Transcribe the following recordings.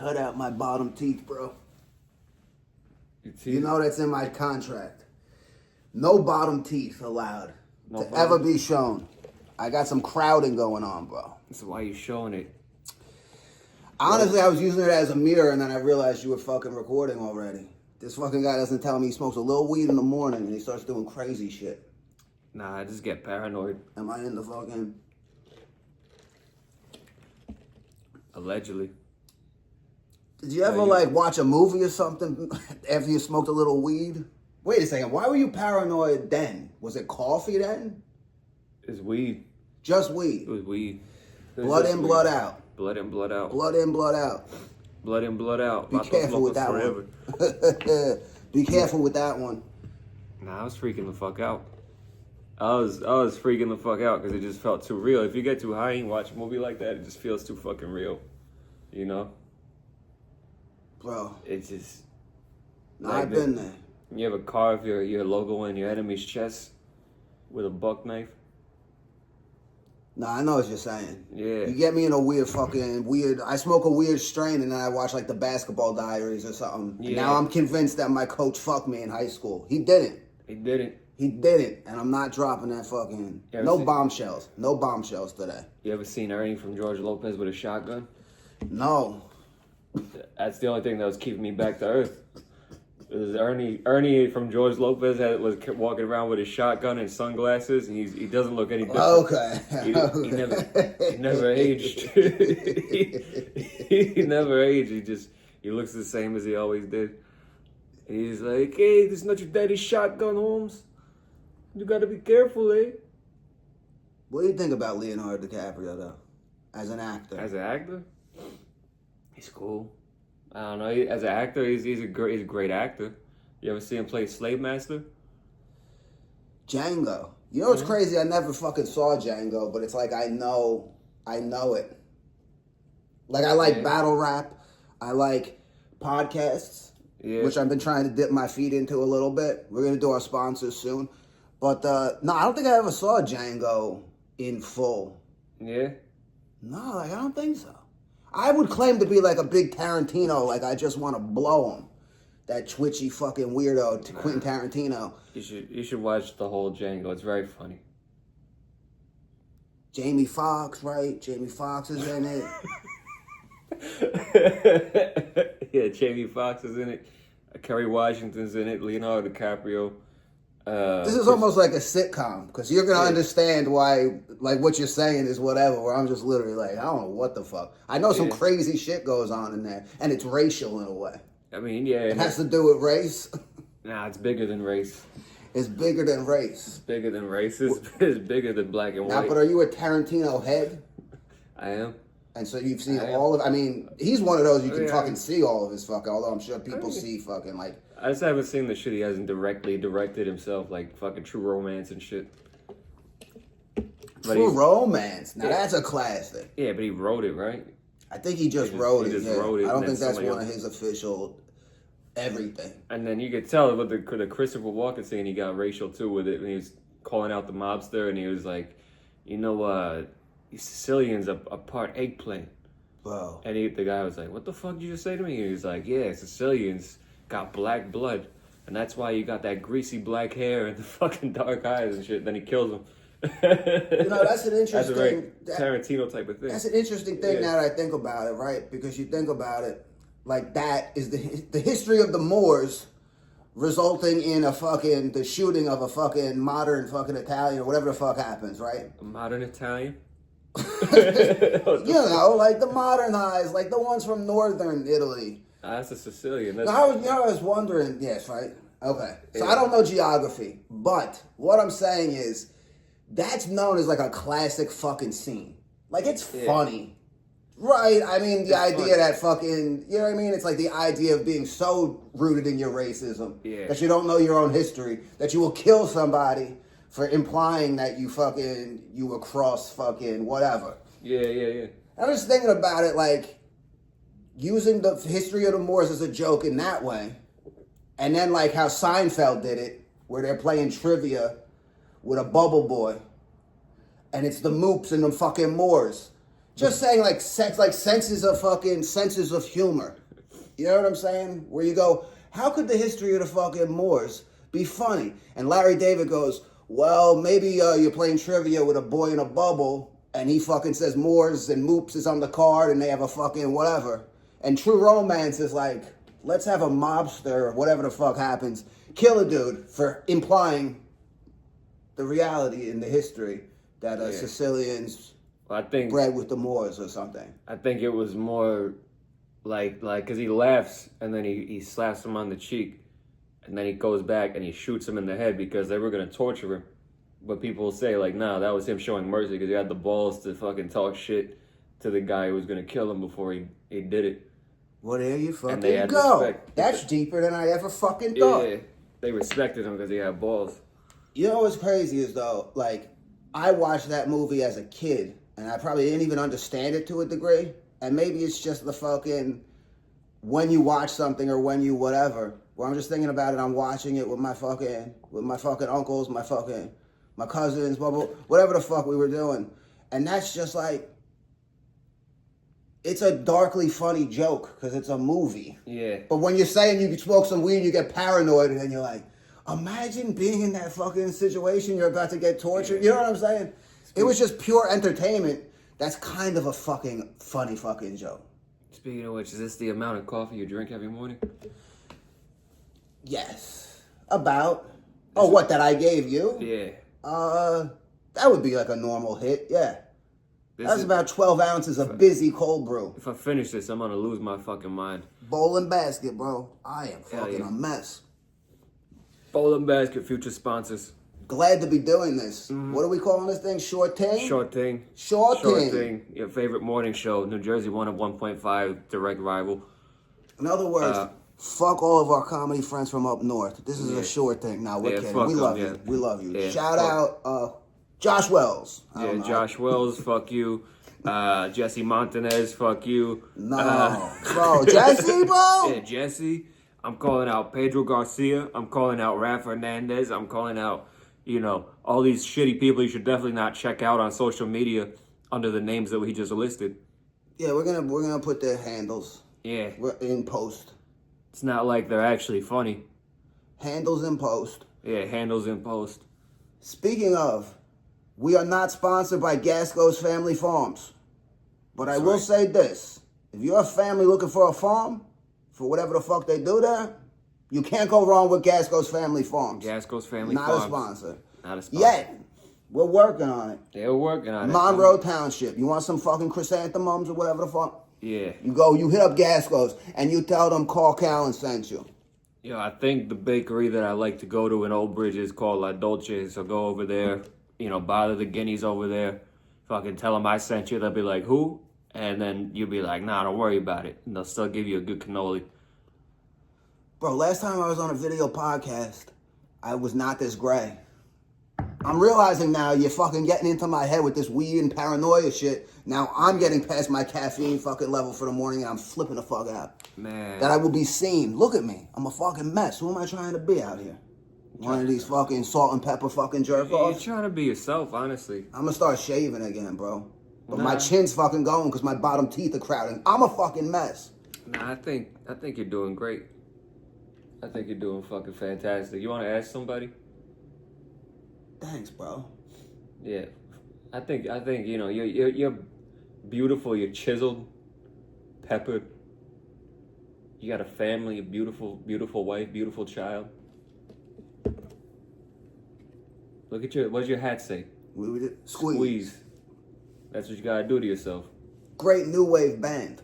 cut out my bottom teeth, bro. You know that's in my contract. No bottom teeth allowed to ever be shown. I got some crowding going on, bro. So why are you showing it? Honestly, I was using it as a mirror, and then I realized you were fucking recording already. This fucking guy doesn't tell me he smokes a little weed in the morning, and he starts doing crazy shit. Nah, I just get paranoid. Am I in the fucking... Allegedly. Did you ever, watch a movie or something after you smoked a little weed? Wait a second, why were you paranoid then? Was it coffee then? It's weed. Just weed? It was weed. Blood in, blood out. Blood in, blood out. Blood in, blood out. Blood in, blood out. Be careful with that one. Be careful with that one. Nah, I was freaking the fuck out. I was freaking the fuck out because it just felt too real. If you get too high and watch a movie like that, it just feels too fucking real. You know? Bro. It's just... I've been there. You ever carve your logo in your enemy's chest with a buck knife? Nah, I know what you're saying. Yeah. You get me in a weird. I smoke a weird strain and then I watch like the Basketball Diaries or something. Yeah. And now I'm convinced that my coach fucked me in high school. He didn't. He didn't. He didn't. And I'm not dropping that fucking... No bombshells. No bombshells today. You ever seen Ernie from George Lopez with a shotgun? No. That's the only thing that was keeping me back to earth. It was Ernie from George Lopez was walking around with his shotgun and sunglasses, and he doesn't look any different. Okay. He never aged. he never aged. He looks the same as he always did. And he's like, "Hey, this is not your daddy's shotgun, Holmes. You gotta be careful, eh?" What do you think about Leonardo DiCaprio, though, as an actor? As an actor, he's cool. I don't know. As an actor, he's a great actor. You ever see him play Slave Master? Django. You know what's crazy? I never fucking saw Django, but it's like I know it. Like I like battle rap. I like podcasts, which I've been trying to dip my feet into a little bit. We're gonna do our sponsors soon, but no, I don't think I ever saw Django in full. Yeah. No, I don't think so. I would claim to be like a big Tarantino, like I just want to blow him. That twitchy fucking weirdo to Quentin Tarantino. You should watch the whole Django. It's very funny. Jamie Foxx, right? Jamie Foxx is in it. Yeah, Jamie Foxx is in it. Kerry Washington's in it. Leonardo DiCaprio. This is almost like a sitcom, because you're going to understand why, like, what you're saying is whatever, where I'm just literally like, I don't know what the fuck. I know some crazy shit goes on in there, and it's racial in a way. I mean, yeah. It has to do with race. Nah, it's bigger than race. It's bigger than race. It's bigger than race. It's bigger than black and white. Now, but are you a Tarantino head? I am. And so you've seen all of... I mean, he's one of those you can fucking see all of his fucking... Although I'm sure people see fucking, like... I just haven't seen the shit he hasn't directly directed himself, like fucking True Romance and shit. True Romance? Now that's a classic. Yeah, but he wrote it, right? I think he just wrote it. Wrote it. I don't think that's one of his official everything. And then you could tell with the Christopher Walken scene, he got racial too with it. When he was calling out the mobster, and he was like, you know, Sicilians are part eggplant. Wow. And the guy was like, what the fuck did you just say to me? And he was like, yeah, Sicilians got black blood, and that's why you got that greasy black hair and the fucking dark eyes and shit. Then he kills him. You know, that's an interesting... That's a very Tarantino type of thing. That's an interesting thing now that I think about it, right? Because you think about it, like that is the history of the Moors resulting in the shooting of a fucking modern fucking Italian or whatever the fuck happens, right? A modern Italian? You know, like the modernized, like the ones from northern Italy. That's a Sicilian. I was wondering, yes, right? Okay. So I don't know geography, but what I'm saying is that's known as like a classic fucking scene. Like it's funny. Right? I mean, the idea that fucking, you know what I mean? It's like the idea of being so rooted in your racism that you don't know your own history, that you will kill somebody for implying that you were cross fucking whatever. Yeah. I was thinking about it like, using the history of the Moors as a joke in that way, and then like how Seinfeld did it, where they're playing trivia with a bubble boy, and it's the Moops and the fucking Moors. Just saying, like senses of humor. You know what I'm saying? Where you go, how could the history of the fucking Moors be funny? And Larry David goes, well, maybe you're playing trivia with a boy in a bubble, and he fucking says Moors and Moops is on the card, and they have a fucking whatever. And True Romance is like, let's have a mobster or whatever the fuck happens kill a dude for implying the reality in the history that Sicilians bred with the Moors or something. I think it was more like because he laughs and then he slaps him on the cheek and then he goes back and he shoots him in the head because they were going to torture him. But people say, like, nah, that was him showing mercy because he had the balls to fucking talk shit to the guy who was going to kill him before he did it. Well, there you fucking go. Respect. That's deeper than I ever fucking thought. Yeah, they respected him because he had balls. You know what's crazy is, though, like, I watched that movie as a kid, and I probably didn't even understand it to a degree. And maybe it's just the fucking, when you watch something or when you whatever, where I'm just thinking about it, I'm watching it with my fucking uncles, my cousins, whatever the fuck we were doing. And that's just like, it's a darkly funny joke because it's a movie. Yeah. But when you're saying you smoke some weed, you get paranoid, and then you're like, imagine being in that fucking situation, you're about to get tortured. Yeah. You know what I'm saying? It was just pure entertainment. That's kind of a fucking funny fucking joke. Speaking of which, is this the amount of coffee you drink every morning? Yes. About. Oh, what, that I gave you? Yeah. That would be like a normal hit, yeah. That's about 12 ounces of busy cold brew. If I finish this, I'm gonna lose my fucking mind. Bowl and basket, bro. I am fucking a mess. Bowl and basket, future sponsors. Glad to be doing this. Mm-hmm. What are we calling this thing? Short Ting? Short Ting. Short Ting. Your favorite morning show. New Jersey 101.5, direct rival. In other words, fuck all of our comedy friends from up north. This is a Short Thing. Now, we're kidding. We love you. We love you. Yeah, shout out Josh Wells. Josh Wells, fuck you. Jesse Montanez, fuck you. No. Bro, Jesse, bro? Yeah, Jesse. I'm calling out Pedro Garcia. I'm calling out Raf Hernandez. I'm calling out, all these shitty people you should definitely not check out on social media under the names that we just listed. Yeah, we're gonna put their handles. Yeah. We're in post. It's not like they're actually funny. Handles in post. Yeah, handles in post. Speaking of, we are not sponsored by Gasco's Family Farms. But I will say this. If you're a family looking for a farm, for whatever the fuck they do there, you can't go wrong with Gasco's Family Farms. Gasco's Family Farms. Not a sponsor. Yet. We're working on it. Yeah, we're working on it. Monroe Township. You want some fucking chrysanthemums or whatever the fuck? Yeah. You hit up Gasco's and you tell them Callan sent you. Yo, I think the bakery that I like to go to in Old Bridge is called La Dolce. So go over there, bother the guineas over there. Fucking tell them I sent you. They'll be like, who? And then you'll be like, nah, don't worry about it. And they'll still give you a good cannoli. Bro, last time I was on a video podcast, I was not this gray. I'm realizing now you're fucking getting into my head with this weed and paranoia shit. Now I'm getting past my caffeine fucking level for the morning and I'm flipping the fuck out. Man. That I will be seen. Look at me. I'm a fucking mess. Who am I trying to be out here? One of these fucking salt and pepper fucking jerk-offs? You're trying to be yourself, honestly. I'm gonna start shaving again, bro. But my chin's fucking going because my bottom teeth are crowding. I'm a fucking mess. Nah, I think you're doing great. I think you're doing fucking fantastic. You want to ask somebody? Thanks, bro. Yeah, I think you're beautiful. You're chiseled, peppered. You got a family, a beautiful wife, beautiful child. Look at what does your hat say? Squeeze. That's what you gotta do to yourself. Great new wave band.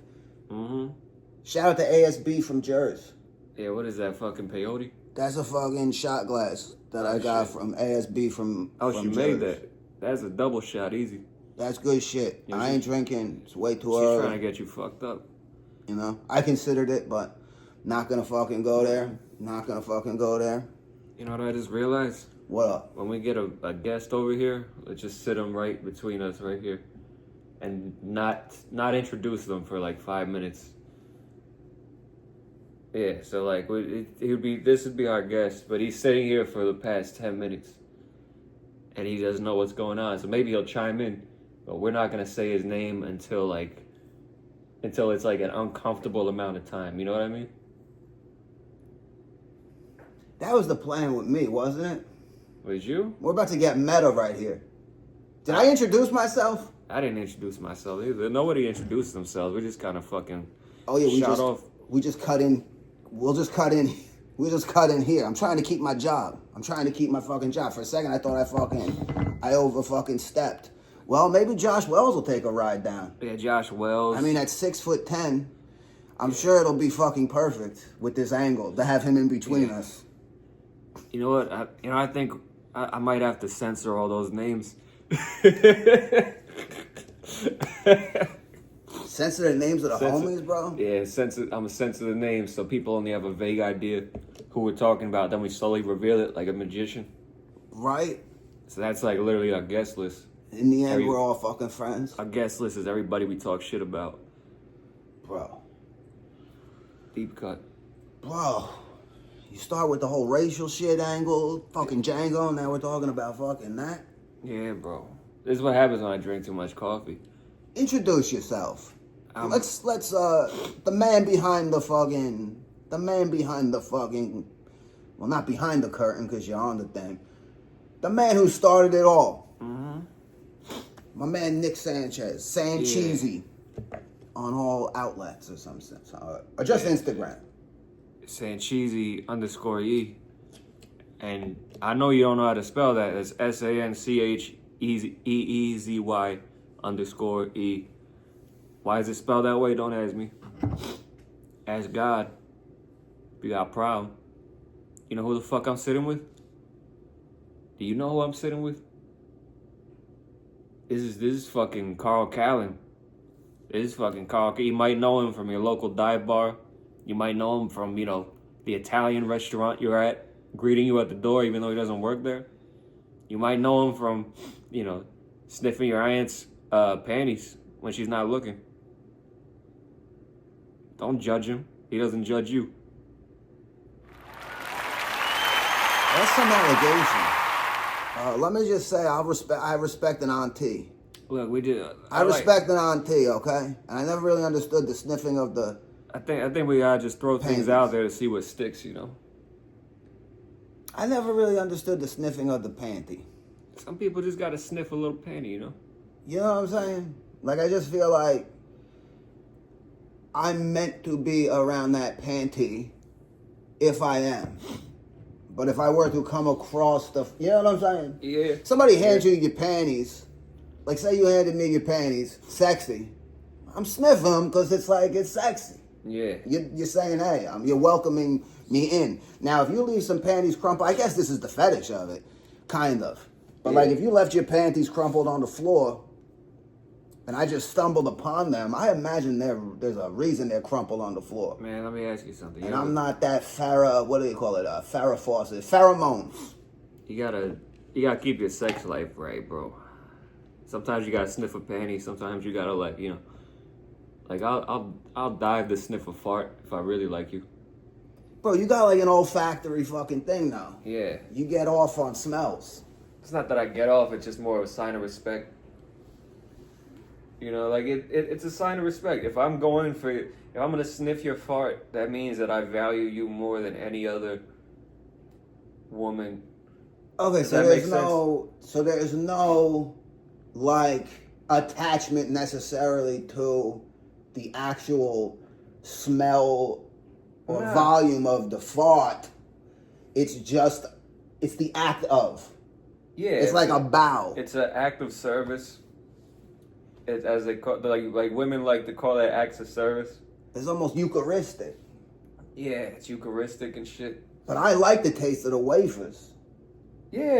Mm-hmm. Shout out to ASB from Jersey. Yeah, what is that, fucking peyote? That's a fucking shot glass that I got from ASB from she made that. That's a double shot, easy. That's good shit. Yeah, I ain't drinking. It's way too early. She's trying to get you fucked up. I considered it, but not gonna fucking go there. Not gonna fucking go there. You know what I just realized? What up? When we get a guest over here, let's just sit them right between us right here. And not introduce them for like 5 minutes. Yeah, so like this would be our guest, but he's sitting here for the past 10 minutes, and he doesn't know what's going on. So maybe he'll chime in but we're not gonna say his name until it's like an uncomfortable amount of time. You know what I mean? That was the plan with me, wasn't it? Was you? We're about to get meta right here. Did I introduce myself? I didn't introduce myself either. Nobody introduced themselves. We just kind of fucking we just cut in. We'll just cut in. We'll just cut in here. I'm trying to keep my job. I'm trying to keep my fucking job. For a second, I thought I over fucking stepped. Well, maybe Josh Wells will take a ride down. Yeah, Josh Wells. I mean, at 6'10", I'm sure it'll be fucking perfect with this angle to have him in between us. You know what? I think I might have to censor all those names. Censor the names of the homies, bro? Yeah, I'm gonna censor the names so people only have a vague idea who we're talking about. Then we slowly reveal it like a magician. Right? So that's like literally our guest list. In the end, we're all fucking friends. Our guest list is everybody we talk shit about. Bro. Deep cut. Bro. You start with the whole racial shit angle, fucking Django, now we're talking about fucking that. Yeah, bro. This is what happens when I drink too much coffee. Introduce yourself. Let's the man behind the fucking, well, not behind the curtain because you're on the thing. The man who started it all. Mm-hmm. My man Nick Sanchez, Sancheesy, on all outlets or some sense, or just Instagram. Sancheesy _E. And I know you don't know how to spell that. It's SANCHEEZY_E. Why is it spelled that way? Don't ask me. Ask God. If you got a problem. You know who the fuck I'm sitting with? Do you know who I'm sitting with? This is fucking Callan. This is fucking Carl. You might know him from your local dive bar. You might know him from, the Italian restaurant you're at, greeting you at the door even though he doesn't work there. You might know him from, sniffing your aunt's panties when she's not looking. Don't judge him. He doesn't judge you. That's some allegation. Let me just say, I respect an auntie. Look, we did. I respect an auntie, okay? And I never really understood the sniffing of the. I think we gotta just throw things out there to see what sticks. I never really understood the sniffing of the panty. Some people just gotta sniff a little panty, You know what I'm saying? Like, I just feel like I'm meant to be around that panty if I am. But if I were to come across you know what I'm saying? Yeah. Somebody hands you your panties. Like, say you handed me your panties, sexy. I'm sniffing them because it's sexy. Yeah. You're saying, hey, you're welcoming me in. Now, if you leave some panties crumpled, I guess this is the fetish of it, kind of. But if you left your panties crumpled on the floor, and I just stumbled upon them, I imagine there's a reason they're crumpled on the floor. Man, let me ask you something. And I'm not that Farrah Fawcett, pheromones. You gotta keep your sex life right, bro. Sometimes you gotta sniff a panty. Sometimes you gotta I'll dive to sniff a fart if I really like you. Bro, you got an olfactory fucking thing now. Yeah. You get off on smells. It's not that I get off. It's just more of a sign of respect. It's a sign of respect. If I'm gonna sniff your fart, that means that I value you more than any other woman. Okay, so there's no attachment necessarily to the actual smell or volume of the fart. It's the act of. Yeah. It's like a bow. It's an act of service. It's as they call, like women like to call that acts of service. It's almost Eucharistic. Yeah, it's Eucharistic and shit. But I like the taste of the wafers. Yeah.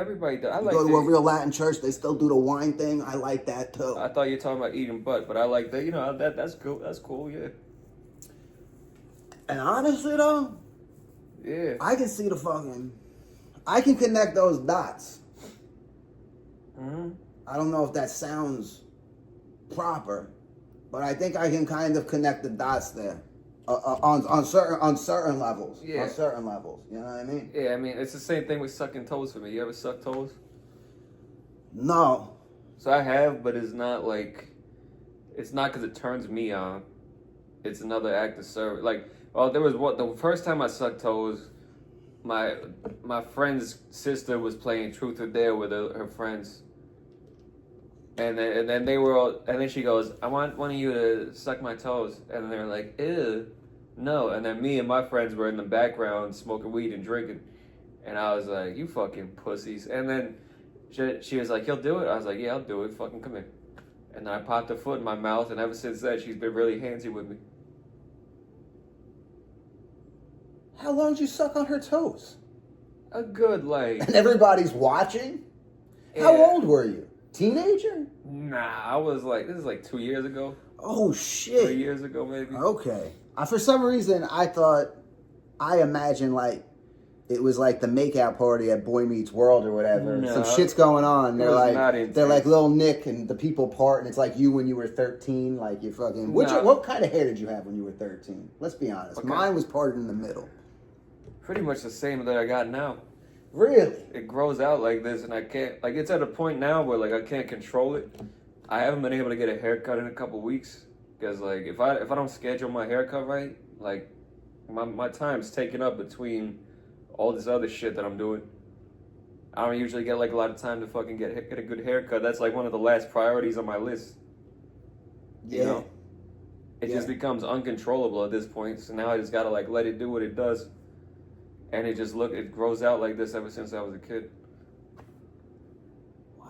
Everybody does. You go to a real Latin church, they still do the wine thing. I like that too. I thought you were talking about eating butt, but I like that. That's cool. That's cool. Yeah. And honestly though, yeah, I can see I can connect those dots. Mm-hmm. I don't know if that sounds proper, but I think I can kind of connect the dots there on certain levels. Yeah. On certain levels, you know what I mean? Yeah, I mean it's the same thing with sucking toes for me. You ever suck toes? No. So I have, but it's not because it turns me on. It's another act of service. Like, there was the first time I sucked toes. My friend's sister was playing Truth or Dare with her friends, and then they were all, and then she goes, "I want one of you to suck my toes," and they're like, "Ew, no." And then me and my friends were in the background smoking weed and drinking, and I was like, "You fucking pussies!" And then she was like, "You'll do it?" I was like, "Yeah, I'll do it. Fucking come here." And then I popped her foot in my mouth, and ever since then, she's been really handsy with me. How long did you suck on her toes? A good, like... And everybody's watching? Yeah. How old were you? Teenager? Nah, I was like... This is like 2 years ago. Oh, shit. 3 years ago, maybe. Okay. For some reason, I imagined, like, it was like the makeout party at Boy Meets World or whatever. No, some shit's going on. They're like Lil Nick and the people part, and it's like you when you were 13. Like, you fucking... What kind of hair did you have when you were 13? Let's be honest. Okay. Mine was parted in the middle. Pretty much the same that I got now. Really? It grows out like this, and I can't... Like, it's at a point now where, like, I can't control it. I haven't been able to get a haircut in a couple weeks. Because, like, if I don't schedule my haircut right, like, my time's taken up between all this other shit that I'm doing. I don't usually get, like, a lot of time to fucking get a good haircut. That's, like, one of the last priorities on my list. Yeah. You know? It just becomes uncontrollable at this point. So now I just gotta, like, let it do what it does. And it grows out like this ever since I was a kid. Wow.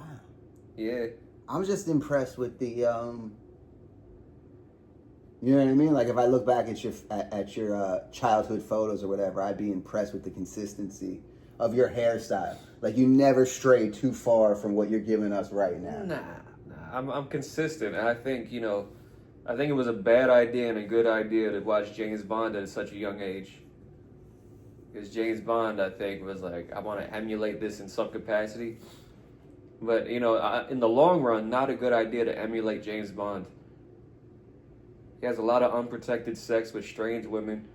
Yeah. I'm just impressed with the, you know what I mean? Like, if I look back at your childhood photos or whatever, I'd be impressed with the consistency of your hairstyle. Like, you never stray too far from what you're giving us right now. Nah. I'm consistent. And I think, it was a bad idea and a good idea to watch James Bond at such a young age. Because James Bond, I think, was like, I want to emulate this in some capacity. But, in the long run, not a good idea to emulate James Bond. He has a lot of unprotected sex with strange women.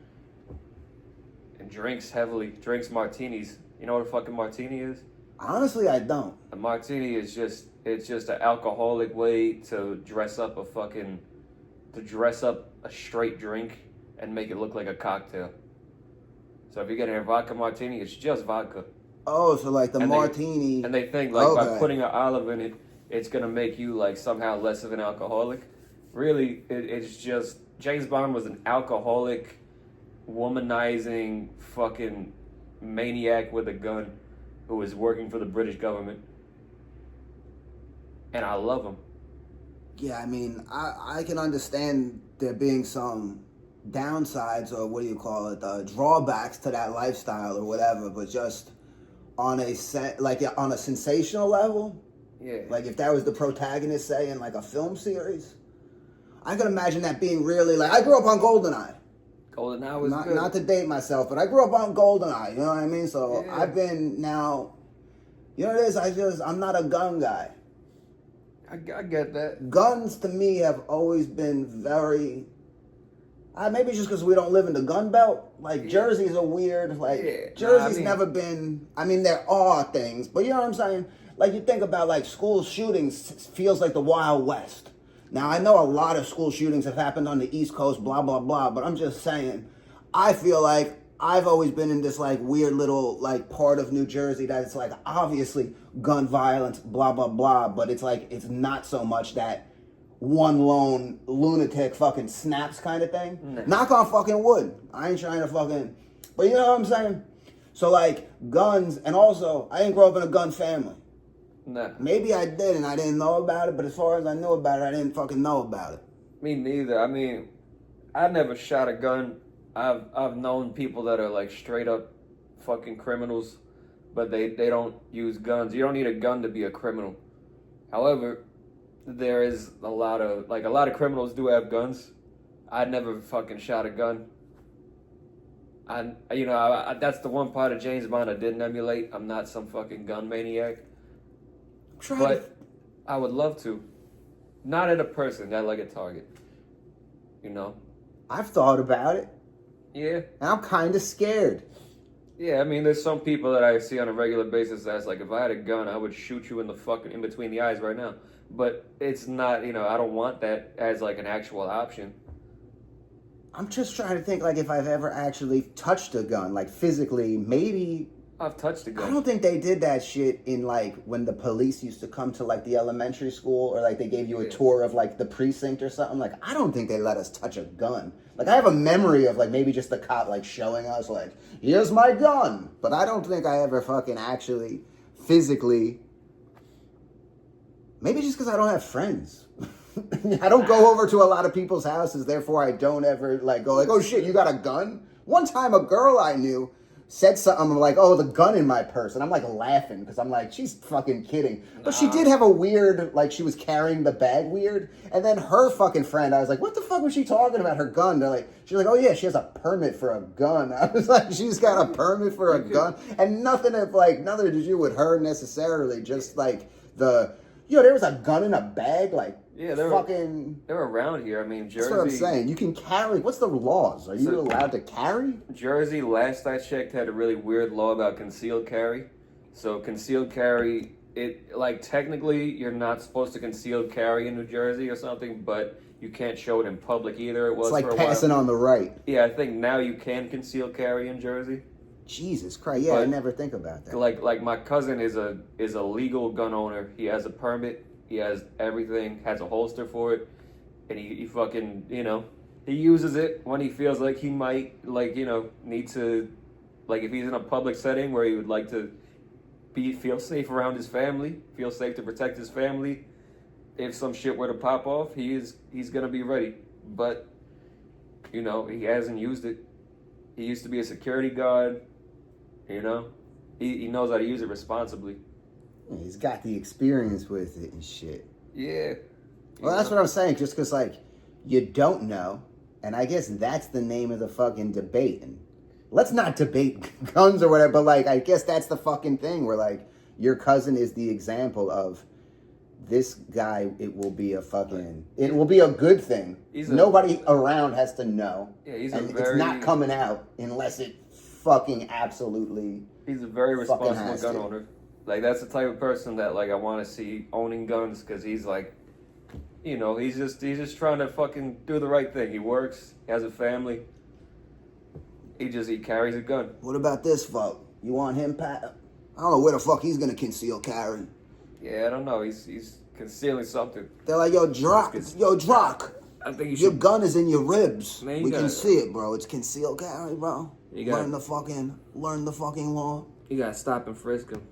And drinks heavily. Drinks martinis. You know what a fucking martini is? Honestly, I don't. A martini is just an alcoholic way to dress up a straight drink and make it look like a cocktail. So if you're getting a vodka martini, it's just vodka. Oh, so like martini. And they think like by putting an olive in it, it's going to make you like somehow less of an alcoholic. Really, it's just James Bond was an alcoholic, womanizing fucking maniac with a gun who was working for the British government. And I love him. Yeah, I mean, I can understand there being some downsides or what do you call it, drawbacks to that lifestyle or whatever, but just on a sensational level, yeah. Like if that was the protagonist, say, in like a film series, I can imagine that being really like. I grew up on GoldenEye. GoldenEye was good. Not to date myself, but I grew up on GoldenEye. You know what I mean? So yeah. I've been now. You know what it is? I'm not a gun guy. I get that. Guns to me have always been very. Maybe just because we don't live in the gun belt. Like, Jersey's a weird, Jersey's never been, there are things, but you know what I'm saying? Like, you think about, like, school shootings, feels like the Wild West. Now, I know a lot of school shootings have happened on the East Coast, blah, blah, blah, but I'm just saying, I feel like I've always been in this, like, weird little, like, part of New Jersey that it's, like, obviously gun violence, blah, blah, blah, but it's, like, it's not so much that one lone lunatic fucking snaps kind of thing. No. Knock on fucking wood. I ain't trying to fucking... But you know what I'm saying? So, like, guns, and also, I didn't grow up in a gun family. No. Maybe I did and I didn't know about it, but as far as I knew about it, I didn't fucking know about it. Me neither. I mean, I never shot a gun. I've known people that are, like, straight up fucking criminals, but they don't use guns. You don't need a gun to be a criminal. However, there is a lot of criminals do have guns. I never fucking shot a gun. That's the one part of James Bond I didn't emulate. I'm not some fucking gun maniac. But I would love to. Not at a person, not like a target. You know? I've thought about it. Yeah. And I'm kind of scared. Yeah, I mean, there's some people that I see on a regular basis that's like, if I had a gun, I would shoot you in between the eyes right now. But it's not, I don't want that as like an actual option. I'm just trying to think like if I've ever actually touched a gun, like physically, maybe. I've touched a I gun. don't think they did that shit in like when the police used to come to like the elementary school or like they gave you a tour of like the precinct or something. Like I don't think they let us touch a gun. Like I have a memory of like maybe just the cop like showing us like, here's my gun. But I don't think I ever fucking actually physically. Maybe just because I don't have friends. I don't go over to a lot of people's houses, therefore I don't ever like go like, oh shit, you got a gun? One time a girl I knew said something like, oh, the gun in my purse. And I'm like laughing because I'm like, she's fucking kidding. But she did have a weird, like she was carrying the bag weird. And then her fucking friend, I was like, what the fuck was she talking about, her gun? They're like, she's like, oh yeah, she has a permit for a gun. I was like, she's got a permit for a gun? And nothing to do with her necessarily. Just like there was a gun in a bag, like, yeah, they're around here. I mean, Jersey. That's what I'm saying. You can carry. What's the laws? Are you allowed to carry? Jersey, last I checked, had a really weird law about concealed carry. So concealed carry, technically you're not supposed to concealed carry in New Jersey or something, but you can't show it in public either. It was it's like for a passing while. On the right. Yeah, I think now you can conceal carry in Jersey. Jesus Christ! Yeah, I never think about that. Like my cousin is a legal gun owner. He has a permit. He has everything. Has a holster for it, and he fucking he uses it when he feels like he might need to, like if he's in a public setting where he would like to feel safe around his family, feel safe to protect his family. If some shit were to pop off, he's gonna be ready. But he hasn't used it. He used to be a security guard. He knows how to use it responsibly. Yeah, he's got the experience with it and shit. Yeah. Well, that's what I'm saying. Just because, like, you don't know, and I guess that's the name of the fucking debate. And let's not debate guns or whatever, but, like, I guess that's the fucking thing where, like, your cousin is the example of this guy. It will be a good thing. Nobody around has to know. Yeah, it's not coming out unless it fucking absolutely. He's a very responsible gun owner. Like that's the type of person that like I want to see owning guns because he's like, he's just trying to fucking do the right thing. He works, he has a family. He carries a gun. What about this fuck? You want him, Pat? I don't know where the fuck he's gonna conceal carry. Yeah, I don't know. He's concealing something. They're like, yo, Drock. I think you should. Your gun is in your ribs. Man, we can see it, bro. It's concealed carry, bro. Learn the fucking law. You gotta stop and frisk him.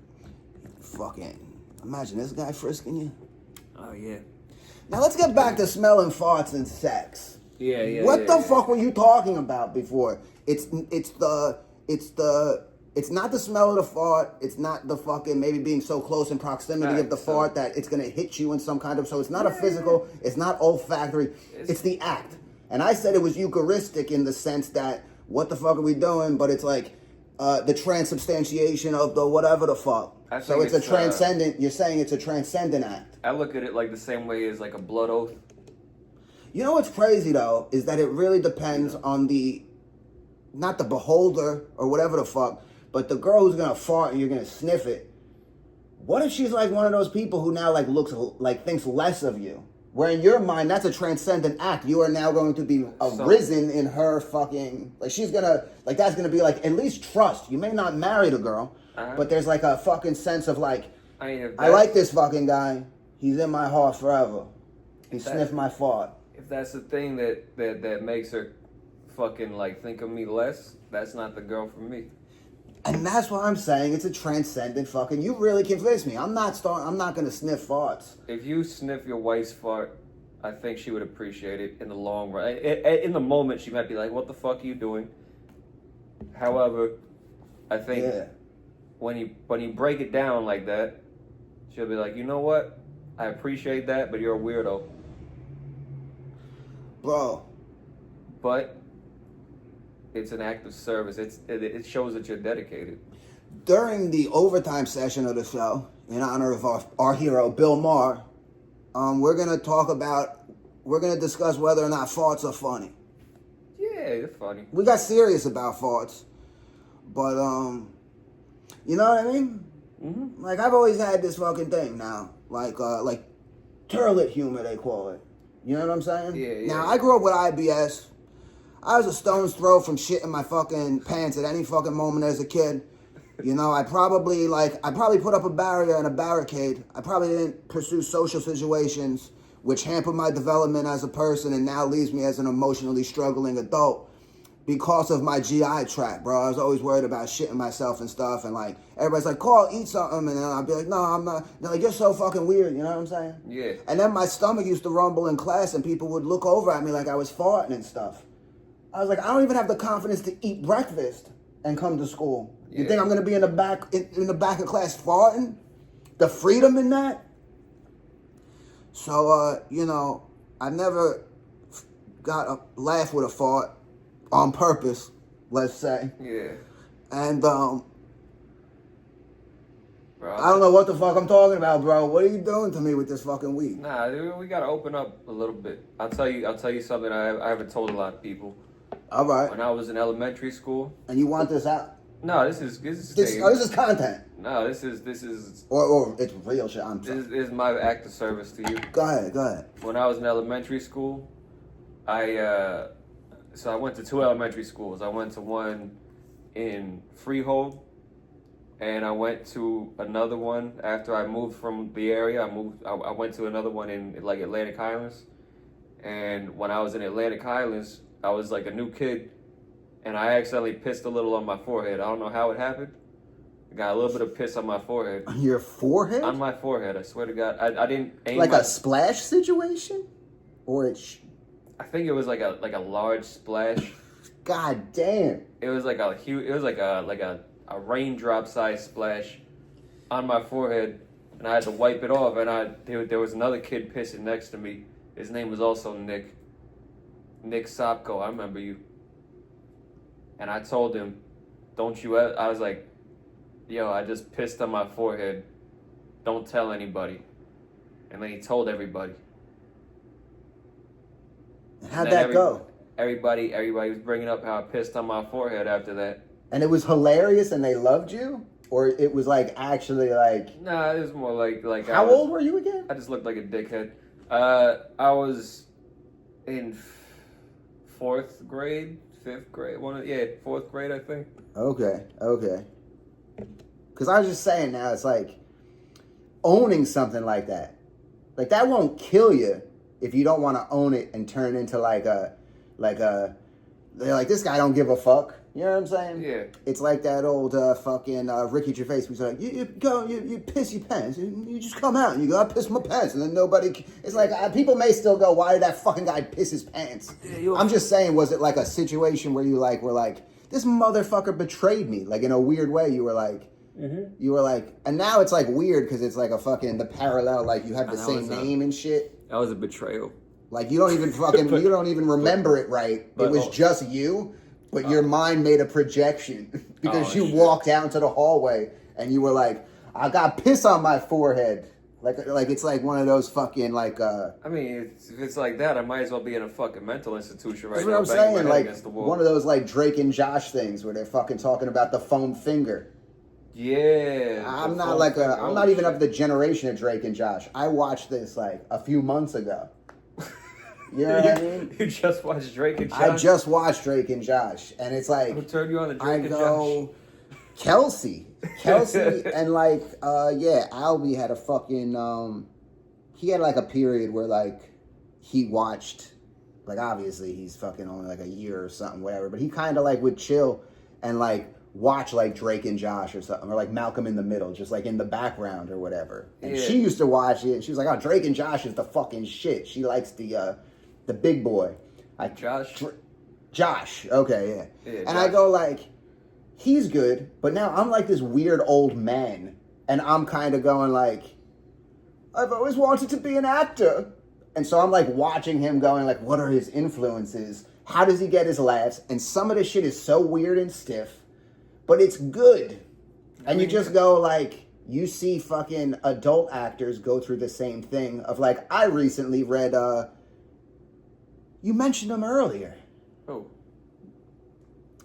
Fucking imagine this guy frisking you. Oh yeah. Now let's get back to smelling farts and sex. Yeah. What the fuck were you talking about before? It's not the smell of the fart. It's not the fucking maybe being so close in proximity of the fart that it's gonna hit you in some kind of. So it's not a physical. It's not olfactory. It's the act. And I said it was Eucharistic in the sense that what the fuck are we doing? But it's like the transubstantiation of the whatever the fuck. So it's a transcendent. You're saying it's a transcendent act. I look at it like the same way as like a blood oath. You know what's crazy though is that it really depends on not the beholder or whatever the fuck, but the girl who's gonna fart and you're gonna sniff it. What if she's like one of those people who now like thinks less of you? Where in your mind that's a transcendent act. You are now going to be arisen in her fucking she's gonna that's gonna be like at least trust. You may not marry the girl. But there's like a fucking sense of like, I like this fucking guy. He's in my heart forever. He sniffed my fart. If that's the thing that makes her fucking like think of me less, that's not the girl for me. And that's why I'm saying it's a transcendent fucking. You really convinced me. I'm not gonna sniff farts. If you sniff your wife's fart, I think she would appreciate it in the long run. In the moment, she might be like, "What the fuck are you doing?" However, I think. Yeah. When you break it down like that, she'll be like, you know what? I appreciate that, but you're a weirdo. Bro. But it's an act of service. It shows that you're dedicated. During the overtime session of the show, in honor of our hero, Bill Maher, we're going to discuss whether or not farts are funny. Yeah, they're funny. We got serious about farts. But, you know what I mean? Mm-hmm. Like, I've always had this fucking thing now. Turlet humor, they call it. You know what I'm saying? Yeah. Now, I grew up with IBS. I was a stone's throw from shitting my fucking pants at any fucking moment as a kid. You know, I probably put up a barrier and a barricade. I probably didn't pursue social situations, which hampered my development as a person and now leaves me as an emotionally struggling adult because of my GI tract, bro. I was always worried about shitting myself and stuff, and like everybody's like, "Carl, eat something," and then I'd be like, "No, I'm not." They're like, "You're so fucking weird," you know what I'm saying? Yeah. And then my stomach used to rumble in class, and people would look over at me like I was farting and stuff. I was like, I don't even have the confidence to eat breakfast and come to school. You Yeah. think I'm gonna be in the back of class farting? The freedom in that? So you know, I never got a laugh with a fart on purpose, let's say. Yeah. And Bro, I don't know what the fuck I'm talking about, bro. What are you doing to me with this fucking weed? Nah, dude, we gotta open up a little bit. I'll tell you something I haven't told a lot of people. All right. When I was in elementary school. And you want this out? No, this is This is content. No, this is Or it's real shit. this is my act of service to you. Go ahead. When I was in elementary school, I went to 2 elementary schools. I went to one in Freehold, and I went to another one after I moved from the area. I went to another one in like Atlantic Highlands, and when I was in Atlantic Highlands, I was like a new kid, and I accidentally pissed a little on my forehead. I don't know how it happened. I got a little bit of piss on my forehead. On your forehead? On my forehead, I swear to God. I didn't aim like a splash situation? Or it's... I think it was like a large splash. God damn. It was like a huge. It was like a raindrop size splash on my forehead, and I had to wipe it off. And there was another kid pissing next to me. His name was also Nick Sopko. I remember you. And I told him, "Don't you?" I was like, "Yo, I just pissed on my forehead. Don't tell anybody." And then he told everybody. How'd that go? Everybody was bringing up how I pissed on my forehead after that. And it was hilarious and they loved you? Or it was like actually like... Nah, it was more like How old were you again? I just looked like a dickhead. I was in 4th grade, 5th grade, 4th grade, I think. Okay. Because I was just saying now, it's like owning something like that. Like that won't kill you if you don't want to own it and turn into they're like, this guy don't give a fuck. You know what I'm saying? Yeah. It's like that old fucking Ricky Gervais who's like, you piss your pants. You just come out and you go, I piss my pants. And then nobody... It's like, people may still go, why did that fucking guy piss his pants? Yeah, I'm just saying, was it like a situation where you were like, this motherfucker betrayed me? Like in a weird way, you were like... Mm-hmm. You were like... And now it's like weird because it's like a fucking... The parallel, like you have the same name and shit. That was a betrayal. Like you don't even fucking... you don't even remember it right. It was just you... But your mind made a projection because you walked out into the hallway and you were like, I got piss on my forehead. Like it's like one of those fucking like... I mean, if it's like that, I might as well be in a fucking mental institution right now. That's what I'm saying. Like one of those like Drake and Josh things where they're fucking talking about the foam finger. Yeah. I'm not even of the generation of Drake and Josh. I watched this like a few months ago. You know what I mean? You just watched Drake and Josh? I just watched Drake and Josh. And it's like... Who turned you on to Drake and Josh? Kelsey. And like, Albie had a fucking... he had like a period where like he watched... Like obviously he's fucking only like a year or something, whatever. But he kind of like would chill and like watch like Drake and Josh or something. Or like Malcolm in the Middle, just like in the background or whatever. And she used to watch it. And she was like, oh, Drake and Josh is the fucking shit. She likes the big boy. Josh. Okay, yeah. And Josh. I go like, he's good, but now I'm like this weird old man. And I'm kind of going like, I've always wanted to be an actor. And so I'm like watching him going like, what are his influences? How does he get his laughs? And some of this shit is so weird and stiff, but it's good. And you just go like, you see fucking adult actors go through the same thing of like, I recently read, you mentioned him earlier. Oh.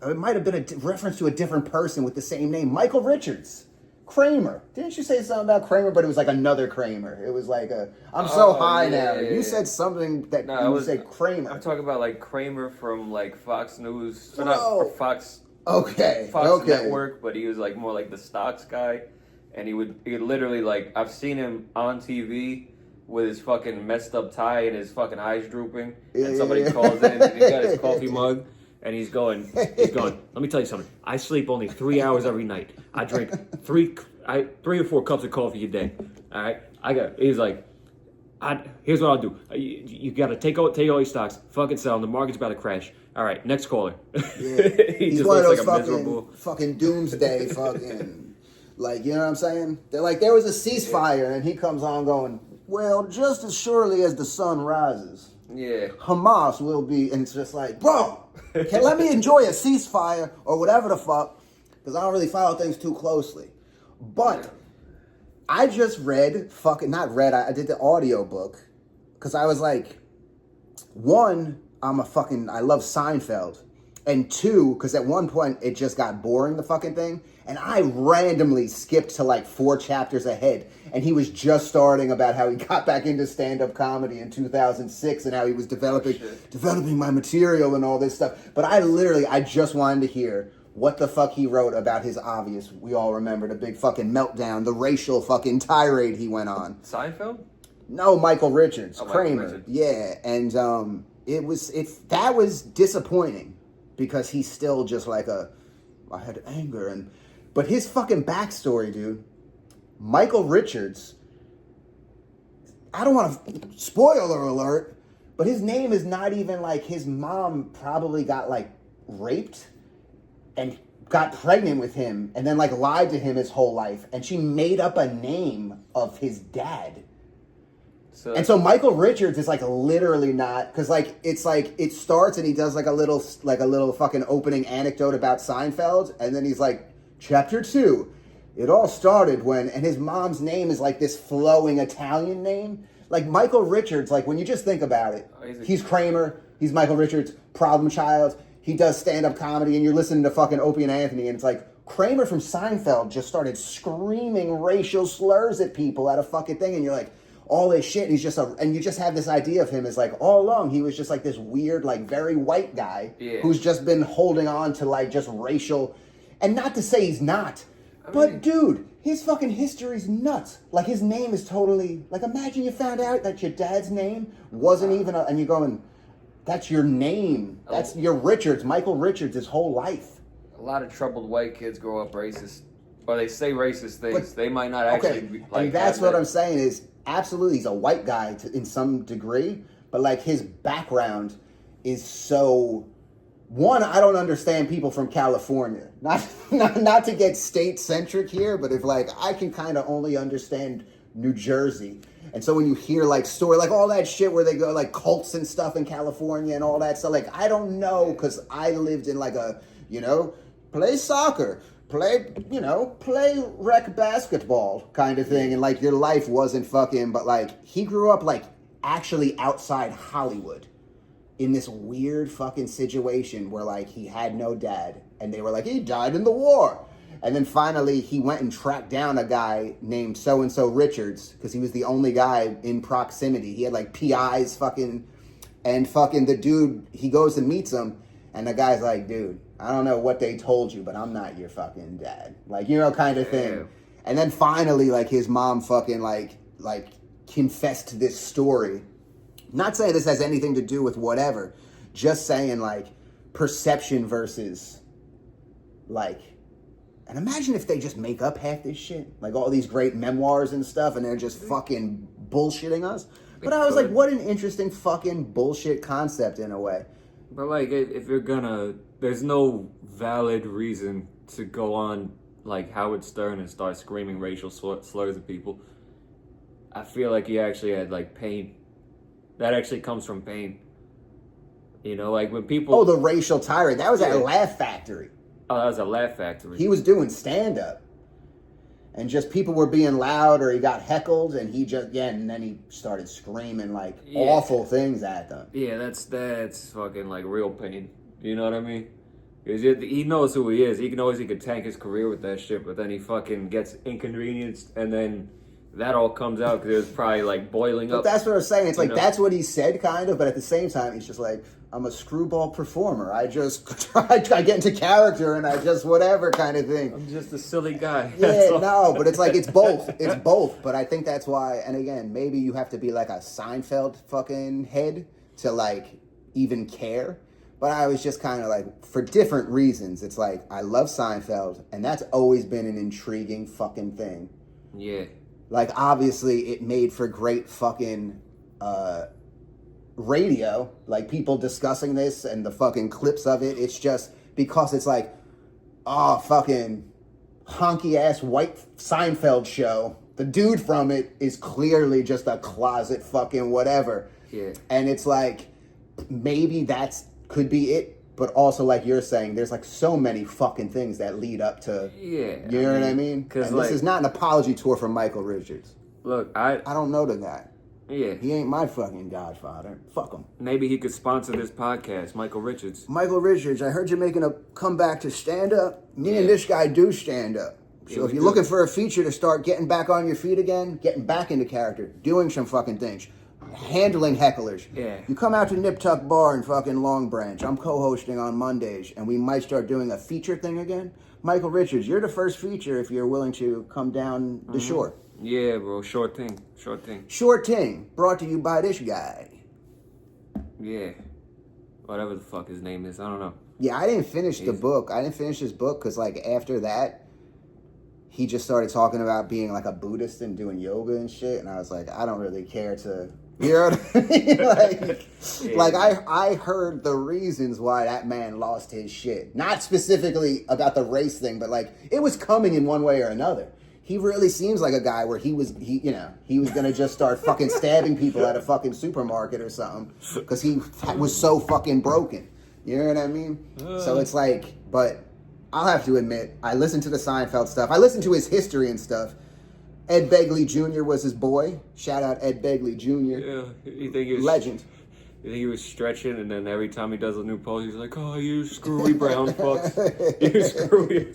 It might have been a reference to a different person with the same name. Michael Richards. Kramer. Didn't you say something about Kramer? But it was like another Kramer. It was like I'm so high now. Yeah. You said something that you said Kramer. I'm talking about like Kramer from like Fox News, or Whoa. not or Fox. Okay. Fox Network, but he was like more like the stocks guy, and he would literally like I've seen him on TV with his fucking messed up tie and his fucking eyes drooping, and somebody calls in and he got his coffee mug. And he's going, let me tell you something. I sleep only 3 hours every night. I drink three or four cups of coffee a day. All right? He's like, here's what I'll do. You got to take all your stocks, fucking sell them. The market's about to crash. All right, next caller. Yeah. He's one of those fucking doomsday fucking, like, you know what I'm saying? They're like, there was a ceasefire, and he comes on going, well, just as surely as the sun rises. Yeah. Hamas will be, and it's just like, bro, let me enjoy a ceasefire or whatever the fuck, because I don't really follow things too closely. But I just read, I did the audio book, because I was like, one, I love Seinfeld, and two, because at one point it just got boring, the fucking thing, and I randomly skipped to like 4 chapters ahead, and he was just starting about how he got back into stand-up comedy in 2006 and how he was developing my material and all this stuff. But I just wanted to hear what the fuck he wrote about his obvious, we all remember, the big fucking meltdown, the racial fucking tirade he went on. Seinfeld? No, Michael Richards. Kramer. Michael Richards. Yeah, and that was disappointing because he's still just like I had anger but his fucking backstory, dude. Michael Richards, I don't want to, spoiler alert, but his name is not even like, his mom probably got like raped and got pregnant with him and then like lied to him his whole life. And she made up a name of his dad. So Michael Richards is like literally not, because like it's like it starts and he does like a little fucking opening anecdote about Seinfeld, and then he's like, Chapter 2. It all started when, and his mom's name is like this flowing Italian name. Like Michael Richards, like when you just think about it, he's Kramer, he's Michael Richards, problem child, he does stand-up comedy, and you're listening to fucking Opie and Anthony, and it's like, Kramer from Seinfeld just started screaming racial slurs at people at a fucking thing, and you're like, all this shit, and you just have this idea of him as like, all along, he was just like this weird, like very white guy who's just been holding on to like just racial, and not to say he's not, but dude, his fucking history's nuts. Like his name is totally, like imagine you found out that your dad's name wasn't even, and you're going, that's your name, that's your Richards, Michael Richards, his whole life. A lot of troubled white kids grow up racist, or they say racist things. But, they might not actually be like. And that's what I'm saying is, absolutely, he's a white guy in some degree, but like his background is so. One, I don't understand people from California. Not to get state centric here, but if like I can kind of only understand New Jersey, and so when you hear like story like all that shit where they go like cults and stuff in California and all that stuff, like I don't know because I lived in like a play soccer. Play rec basketball kind of thing, and like your life wasn't fucking, but like he grew up like actually outside Hollywood in this weird fucking situation where like he had no dad, and they were like, he died in the war. And then finally he went and tracked down a guy named so-and-so Richards because he was the only guy in proximity. He had like PIs and the dude, he goes and meets him, and the guy's like, dude, I don't know what they told you, but I'm not your fucking dad. Like, kind of thing. Yeah. And then finally, like, his mom fucking, like confessed this story. Not saying this has anything to do with whatever. Just saying, like, perception versus, like... And imagine if they just make up half this shit. Like, all these great memoirs and stuff, and they're just fucking bullshitting us. But I was like, what an interesting fucking bullshit concept in a way. But, like, if you're gonna... There's no valid reason to go on, like, Howard Stern and start screaming racial slurs at people. I feel like he actually had, like, pain. That actually comes from pain. Like, when people... Oh, the racial tirade. That was at Laugh Factory. Oh, that was a Laugh Factory. He was doing stand-up. And just people were being loud or he got heckled and he just, and then he started screaming, like, awful things at them. Yeah, that's fucking, like, real pain. You know what I mean? Because he knows who he is. He knows he could tank his career with that shit, but then he fucking gets inconvenienced, and then that all comes out because it was probably like boiling up. But that's what I'm saying. It's like, that's what he said, kind of, but at the same time, he's just like, I'm a screwball performer. I just I get into character and I just whatever kind of thing. I'm just a silly guy. Yeah, no, but it's like, it's both. It's both. But I think that's why, and again, maybe you have to be like a Seinfeld fucking head to like even care. But I was just kind of like, for different reasons, it's like, I love Seinfeld, and that's always been an intriguing fucking thing. Yeah. Like, obviously, it made for great fucking radio. Like, people discussing this and the fucking clips of it. It's just because it's like, oh, fucking honky-ass white Seinfeld show. The dude from it is clearly just a closet fucking whatever. Yeah. And it's like, maybe that's could be it, but also like you're saying, there's like so many fucking things that lead up to, you know what I mean? Because like, this is not an apology tour for Michael Richards. Look, I don't know the guy. Yeah. He ain't my fucking godfather. Fuck him. Maybe he could sponsor this podcast, Michael Richards. Michael Richards, I heard you're making a comeback to stand-up. Me and this guy do stand-up. So if you're looking for a feature to start getting back on your feet again, getting back into character, doing some fucking things, handling hecklers. Yeah. You come out to Nip Tuck Bar in fucking Long Branch. I'm co-hosting on Mondays, and we might start doing a feature thing again. Michael Richards, you're the first feature if you're willing to come down the shore. Yeah, bro. Short thing. Short Ting, brought to you by this guy. Yeah. Whatever the fuck his name is. I don't know. Yeah, I didn't finish the book. I didn't finish his book because, like, after that, he just started talking about being, like, a Buddhist and doing yoga and shit. And I was like, I don't really care to... You know what I mean? Like I heard the reasons why that man lost his shit. Not specifically about the race thing, but like it was coming in one way or another. He really seems like a guy where he was gonna just start fucking stabbing people at a fucking supermarket or something because he was so fucking broken. You know what I mean? So it's like, but I'll have to admit, I listened to the Seinfeld stuff. I listened to his history and stuff. Ed Begley Jr. was his boy. Shout out Ed Begley Jr. Yeah, you think he was legend. You think he was stretching, and then every time he does a new pose, he's like, "Oh, you screwy brown fucks, you screwy."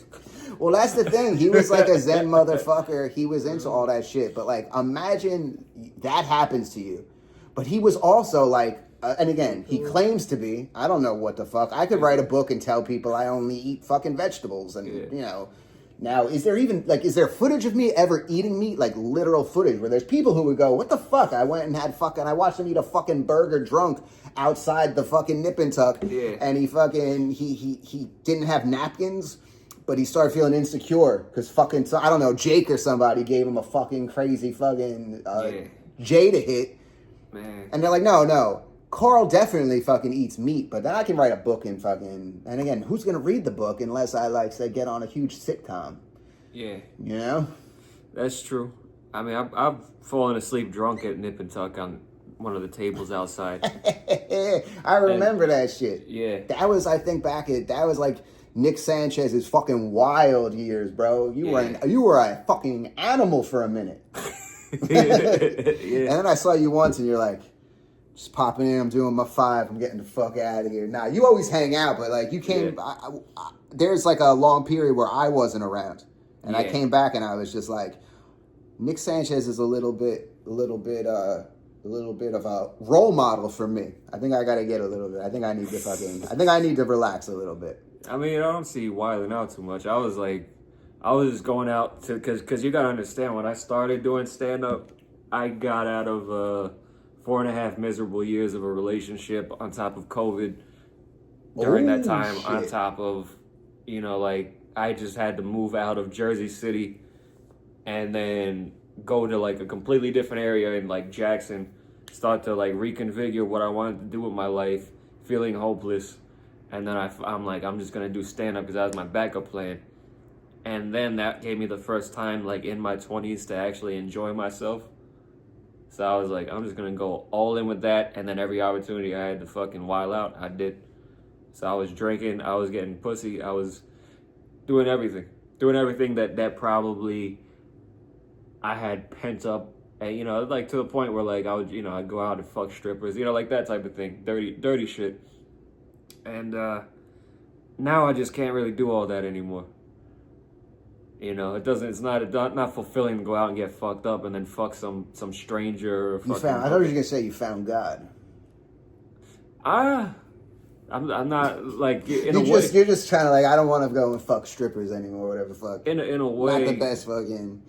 Well, that's the thing. He was like a Zen motherfucker. He was into all that shit. But like, imagine that happens to you. But he was also like, and again, he claims to be. I don't know what the fuck. I could write a book and tell people I only eat fucking vegetables, and you know. Now, is there footage of me ever eating meat? Like, literal footage where there's people who would go, what the fuck? I went and I watched him eat a fucking burger drunk outside the fucking Nip and Tuck. Yeah. And he didn't have napkins, but he started feeling insecure because fucking, I don't know, Jake or somebody gave him a fucking crazy fucking Jada hit. Man. And they're like, no. Carl definitely fucking eats meat, but then I can write a book and fucking... And again, who's going to read the book unless I, like, say, get on a huge sitcom? Yeah. You know? That's true. I mean, I've fallen asleep drunk at Nip and Tuck on one of the tables outside. I remember that shit. Yeah. That was, I think, that was, like, Nick Sanchez's fucking wild years, bro. You were a fucking animal for a minute. And then I saw you once and you're like... Just popping in, I'm doing my 5, I'm getting the fuck out of here. Now, you always hang out, but like you came, there's like a long period where I wasn't around. And I came back and I was just like, Nick Sanchez is a little bit of a role model for me. I think I got to get a little bit. I think I need to relax a little bit. I mean, I don't see you wilding out too much. I was just going out to, cause you got to understand, when I started doing stand-up, I got out of, 4.5 miserable years of a relationship on top of COVID during that time, shit. On top of, like, I just had to move out of Jersey City and then go to, like, a completely different area in, like, Jackson, start to, like, reconfigure what I wanted to do with my life, feeling hopeless. And then I'm like, I'm just going to do stand-up because that was my backup plan. And then that gave me the first time, like, in my 20s to actually enjoy myself. So I was like, I'm just going to go all in with that. And then every opportunity I had to fucking wild out, I did. So I was drinking. I was getting pussy. I was doing everything. Doing everything that probably I had pent up. And, like to the point where like I would, I'd go out and fuck strippers. Like that type of thing. Dirty shit. And now I just can't really do all that anymore. You know, it's not fulfilling to go out and get fucked up and then fuck some stranger. Or I thought you were gonna say you found God. I'm not like You're just trying to like I don't want to go and fuck strippers anymore, whatever the fuck. In a way, not the best fucking.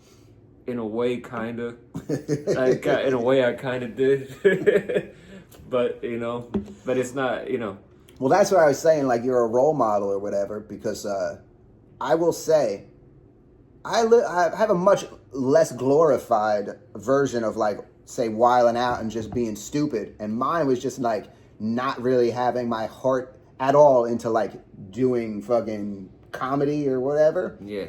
In a way, kinda. In a way, I kinda did, but it's not, Well, that's what I was saying. Like you're a role model or whatever, because I will say, I have a much less glorified version of like say wilding out and just being stupid, and mine was just like not really having my heart at all into like doing fucking comedy or whatever. Yeah.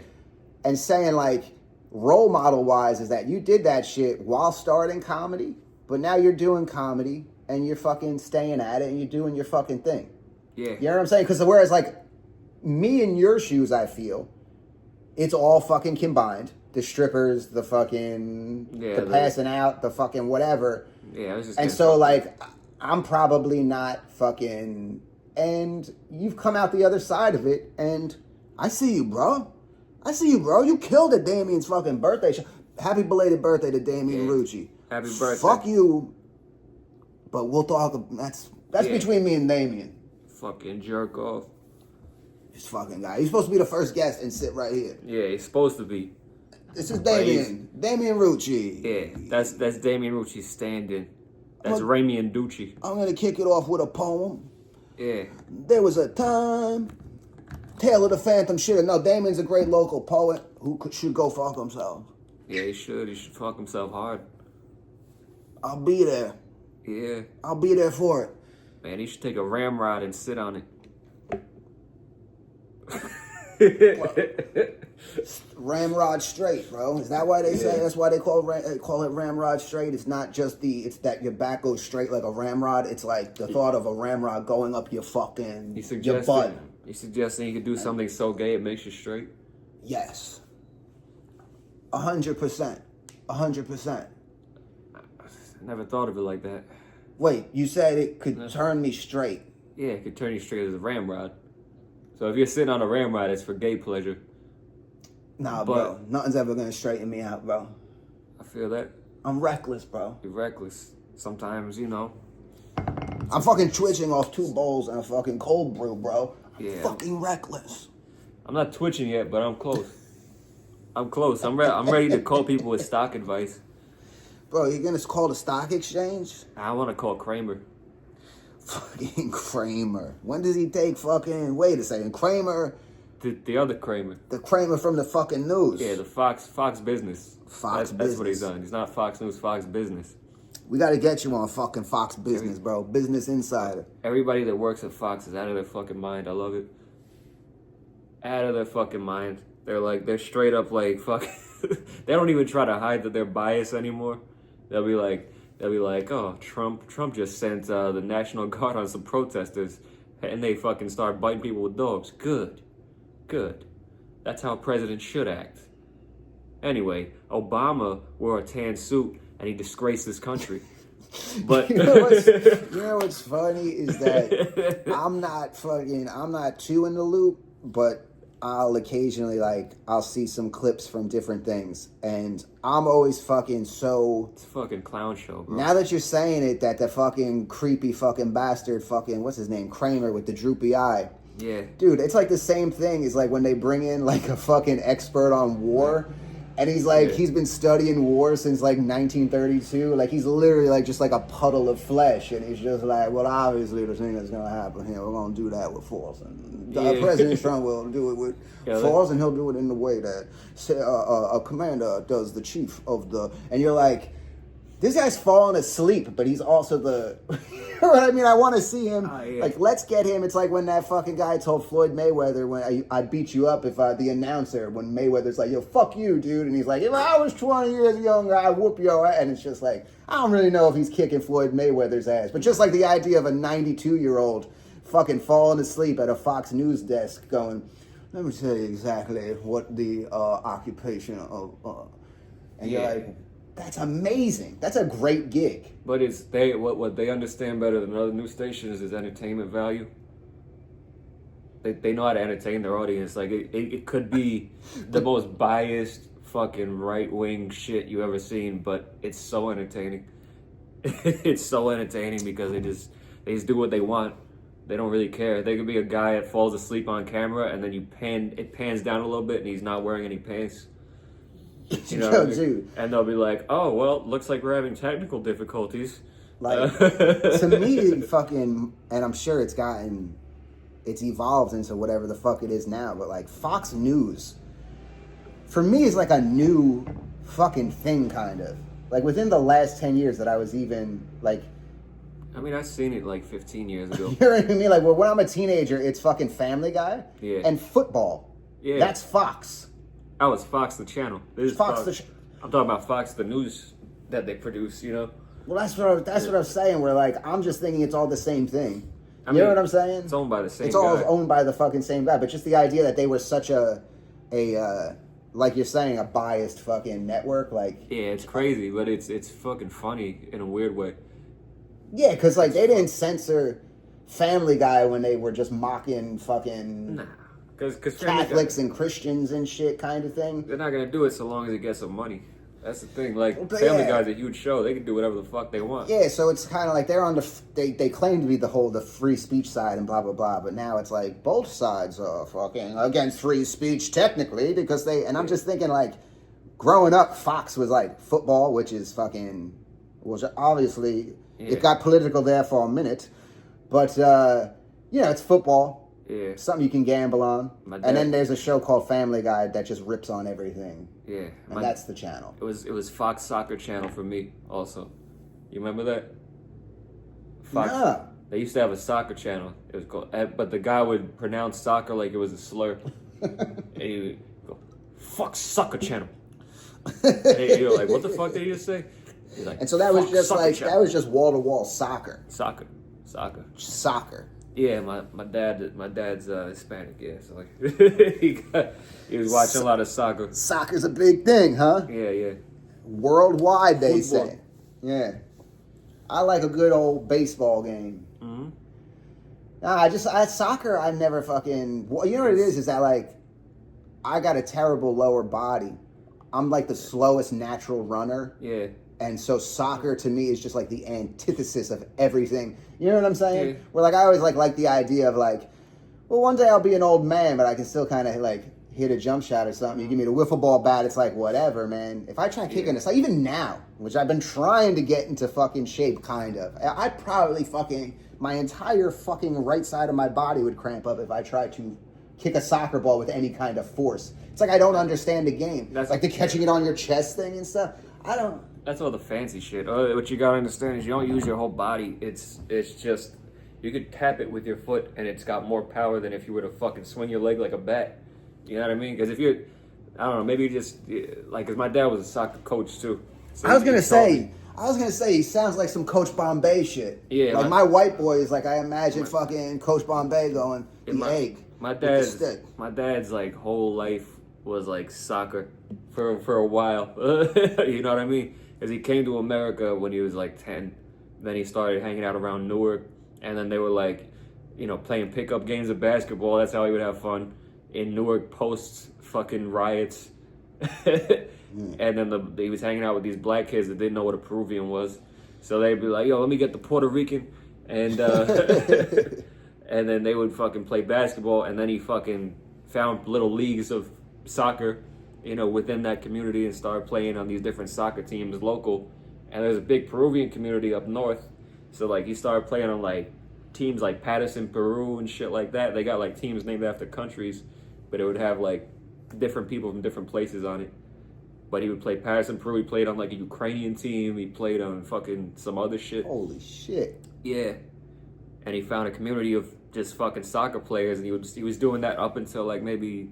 And saying like role model wise is that you did that shit while starting comedy, but now you're doing comedy and you're fucking staying at it and you're doing your fucking thing. Yeah. You know what I'm saying? Because whereas like me in your shoes, I feel it's all fucking combined. The strippers, the fucking, the passing out, the fucking whatever. Yeah, I was just. And so like, I'm probably not fucking, and you've come out the other side of it, and I see you, bro. I see you, bro. You killed at Damien's fucking birthday show. Happy belated birthday to Damien Rucci. Happy birthday. Fuck you. But we'll talk. That's between me and Damien. Fucking jerk off. This fucking guy. He's supposed to be the first guest and sit right here. Yeah, he's supposed to be. This is Damien. Damien Rucci. Yeah, that's Damien Rucci standing. That's Rami and Ducci. I'm gonna kick it off with a poem. Yeah. There was a time. Tale of the Phantom shit. No, Damien's a great local poet who should go fuck himself. Yeah, he should. He should fuck himself hard. I'll be there. Yeah. I'll be there for it. Man, he should take a ramrod and sit on it. Ramrod straight, bro. Is that why they say that's why they call it ramrod straight? It's not just it's that your back goes straight like a ramrod. It's like the thought of a ramrod going up your fucking your butt. He's suggesting you could do something so gay it makes you straight? Yes. 100%. 100%. I never thought of it like that. Wait, you said it could turn me straight. Yeah, it could turn you straight as a ramrod. So if you're sitting on a ramrod, it's for gay pleasure. Nah, bro. Nothing's ever gonna straighten me out, bro. I feel that. I'm reckless, bro. You're reckless. Sometimes, I'm fucking twitching off 2 bowls and a fucking cold brew, bro. Yeah. Fucking reckless. I'm not twitching yet, but I'm close. I'm close. I'm ready to call people with stock advice. Bro, you're gonna call the stock exchange? I want to call Kramer. Fucking Kramer. When does he take fucking... Wait a second. Kramer... The other Kramer. The Kramer from the fucking news. Yeah, the Fox Business. Fox Business. That's what he's done. He's not Fox News, Fox Business. We got to get you on fucking Fox Business, bro. Business Insider. Everybody that works at Fox is out of their fucking mind. I love it. Out of their fucking mind. They're straight up like fucking... They don't even try to hide that they're biased anymore. They'll be like, oh, Trump just sent the National Guard on some protesters, and they fucking start biting people with dogs. Good. That's how a president should act. Anyway, Obama wore a tan suit, and he disgraced this country. But you know what's funny is that I'm not too in the loop, but I'll occasionally I'll see some clips from different things, and I'm always fucking so... It's a fucking clown show, bro. Now that you're saying it, that the fucking creepy fucking bastard fucking, what's his name, Kramer with the droopy eye. Yeah. Dude, it's like the same thing as like when they bring in like a fucking expert on war, and he's like, he's been studying war since like 1932. Like he's literally like just like a puddle of flesh, and he's just like, well, obviously the thing that's gonna happen here, we're gonna do that with force, and President Trump will do it with force, and he'll do it in the way that a commander does the chief of the, and you're like, this guy's falling asleep, but he's also the... You know what I mean? I want to see him. Like, let's get him. It's like when that fucking guy told Floyd Mayweather, when I'd beat you up if the announcer, when Mayweather's like, yo, fuck you, dude. And he's like, if I was 20 years younger, I'd whoop your ass. And it's just like, I don't really know if he's kicking Floyd Mayweather's ass. But just like the idea of a 92-year-old fucking falling asleep at a Fox News desk going, let me tell you exactly what the occupation of... and you're like... That's amazing. That's a great gig. But what they understand better than other news stations is entertainment value. they know how to entertain their audience. Like it could be the most biased fucking right wing shit you ever seen, but it's so entertaining. It's so entertaining because they just do what they want. They don't really care. They could be a guy that falls asleep on camera, and then it pans down a little bit, and he's not wearing any pants. You know, dude. And they'll be like, "Oh, well, looks like we're having technical difficulties." Like to me, fucking, and I'm sure it's evolved into whatever the fuck it is now. But like Fox News, for me, is like a new fucking thing, kind of. Like within the last 10 years that I was even like. I mean, I've seen it like 15 years ago. You know what I mean? Like, well, when I'm a teenager, it's fucking Family Guy and football. Yeah, that's Fox. Oh, it's Fox the channel. This is Fox. I'm talking about Fox the news that they produce. You know. Well, that's what I'm saying. Where like I'm just thinking it's all the same thing. You know what I'm saying? It's owned by the same. It's all owned by the fucking same guy. But just the idea that they were such a like you're saying, a biased fucking network. Like yeah, it's crazy, but it's fucking funny in a weird way. Yeah, because like they didn't censor Family Guy when they were just mocking fucking nah, because Catholics and Christians and shit kind of thing. They're not gonna do it so long as it gets some money. That's the thing. Like Family Guy's a huge show; they can do whatever the fuck they want. Yeah, so it's kind of like they're on they claim to be the free speech side and blah blah blah, but now it's like both sides are fucking against free speech technically because and I'm just thinking like, growing up, Fox was like football, which obviously. Yeah. It got political there for a minute, but it's football. Yeah, something you can gamble on. And then there's a show called Family Guy that just rips on everything. Yeah, and that's the channel. It was Fox Soccer Channel for me also. You remember that? Fox. Yeah. They used to have a soccer channel. It was called, but the guy would pronounce soccer like it was a slur. And he would go, "Fox Soccer Channel." And you're like, "What the fuck did he just say?" Like, and so that was just wall to wall soccer. Soccer. Yeah, my dad's Hispanic. Yeah, so like he was watching a lot of soccer. Soccer's a big thing, huh? Yeah. Worldwide, they say. Yeah, I like a good old baseball game. Mm-hmm. Nah, soccer. I never fucking. Well, you know what it is that like, I got a terrible lower body. I'm like the slowest natural runner. Yeah. And so soccer to me is just like the antithesis of everything. You know what I'm saying? Yeah. Where like I always like the idea of like, well, one day I'll be an old man, but I can still kind of like hit a jump shot or something. You give me the wiffle ball bat, it's like whatever, man. If I try kicking this, like even now, which I've been trying to get into fucking shape, kind of, I probably fucking my entire fucking right side of my body would cramp up if I tried to kick a soccer ball with any kind of force. It's like I don't understand the game. That's like the catching it on your chest thing and stuff. I don't. That's all the fancy shit. What you gotta understand is you don't use your whole body. It's just you could tap it with your foot and it's got more power than if you were to fucking swing your leg like a bat. You know what I mean? Because if you're, I don't know, maybe you just like, because my dad was a soccer coach too. So I was gonna say he sounds like some Coach Bombay shit. Yeah, like my white boy is like I imagine fucking Coach Bombay going egg. My dad's like whole life was like soccer for a while. You know what I mean? Because he came to America when he was like 10. Then he started hanging out around Newark. And then they were like, playing pickup games of basketball. That's how he would have fun. In Newark post fucking riots. And then he was hanging out with these black kids that didn't know what a Peruvian was. So they'd be like, yo, let me get the Puerto Rican. And and then they would fucking play basketball. And then he fucking found little leagues of soccer within that community and started playing on these different soccer teams local. And there's a big Peruvian community up north. So, like, he started playing on, like, teams like Patterson, Peru and shit like that. They got, like, teams named after countries, but it would have, like, different people from different places on it. But he would play Patterson, Peru. He played on, like, a Ukrainian team. He played on fucking some other shit. Holy shit. Yeah. And he found a community of just fucking soccer players, and he was doing that up until, like, maybe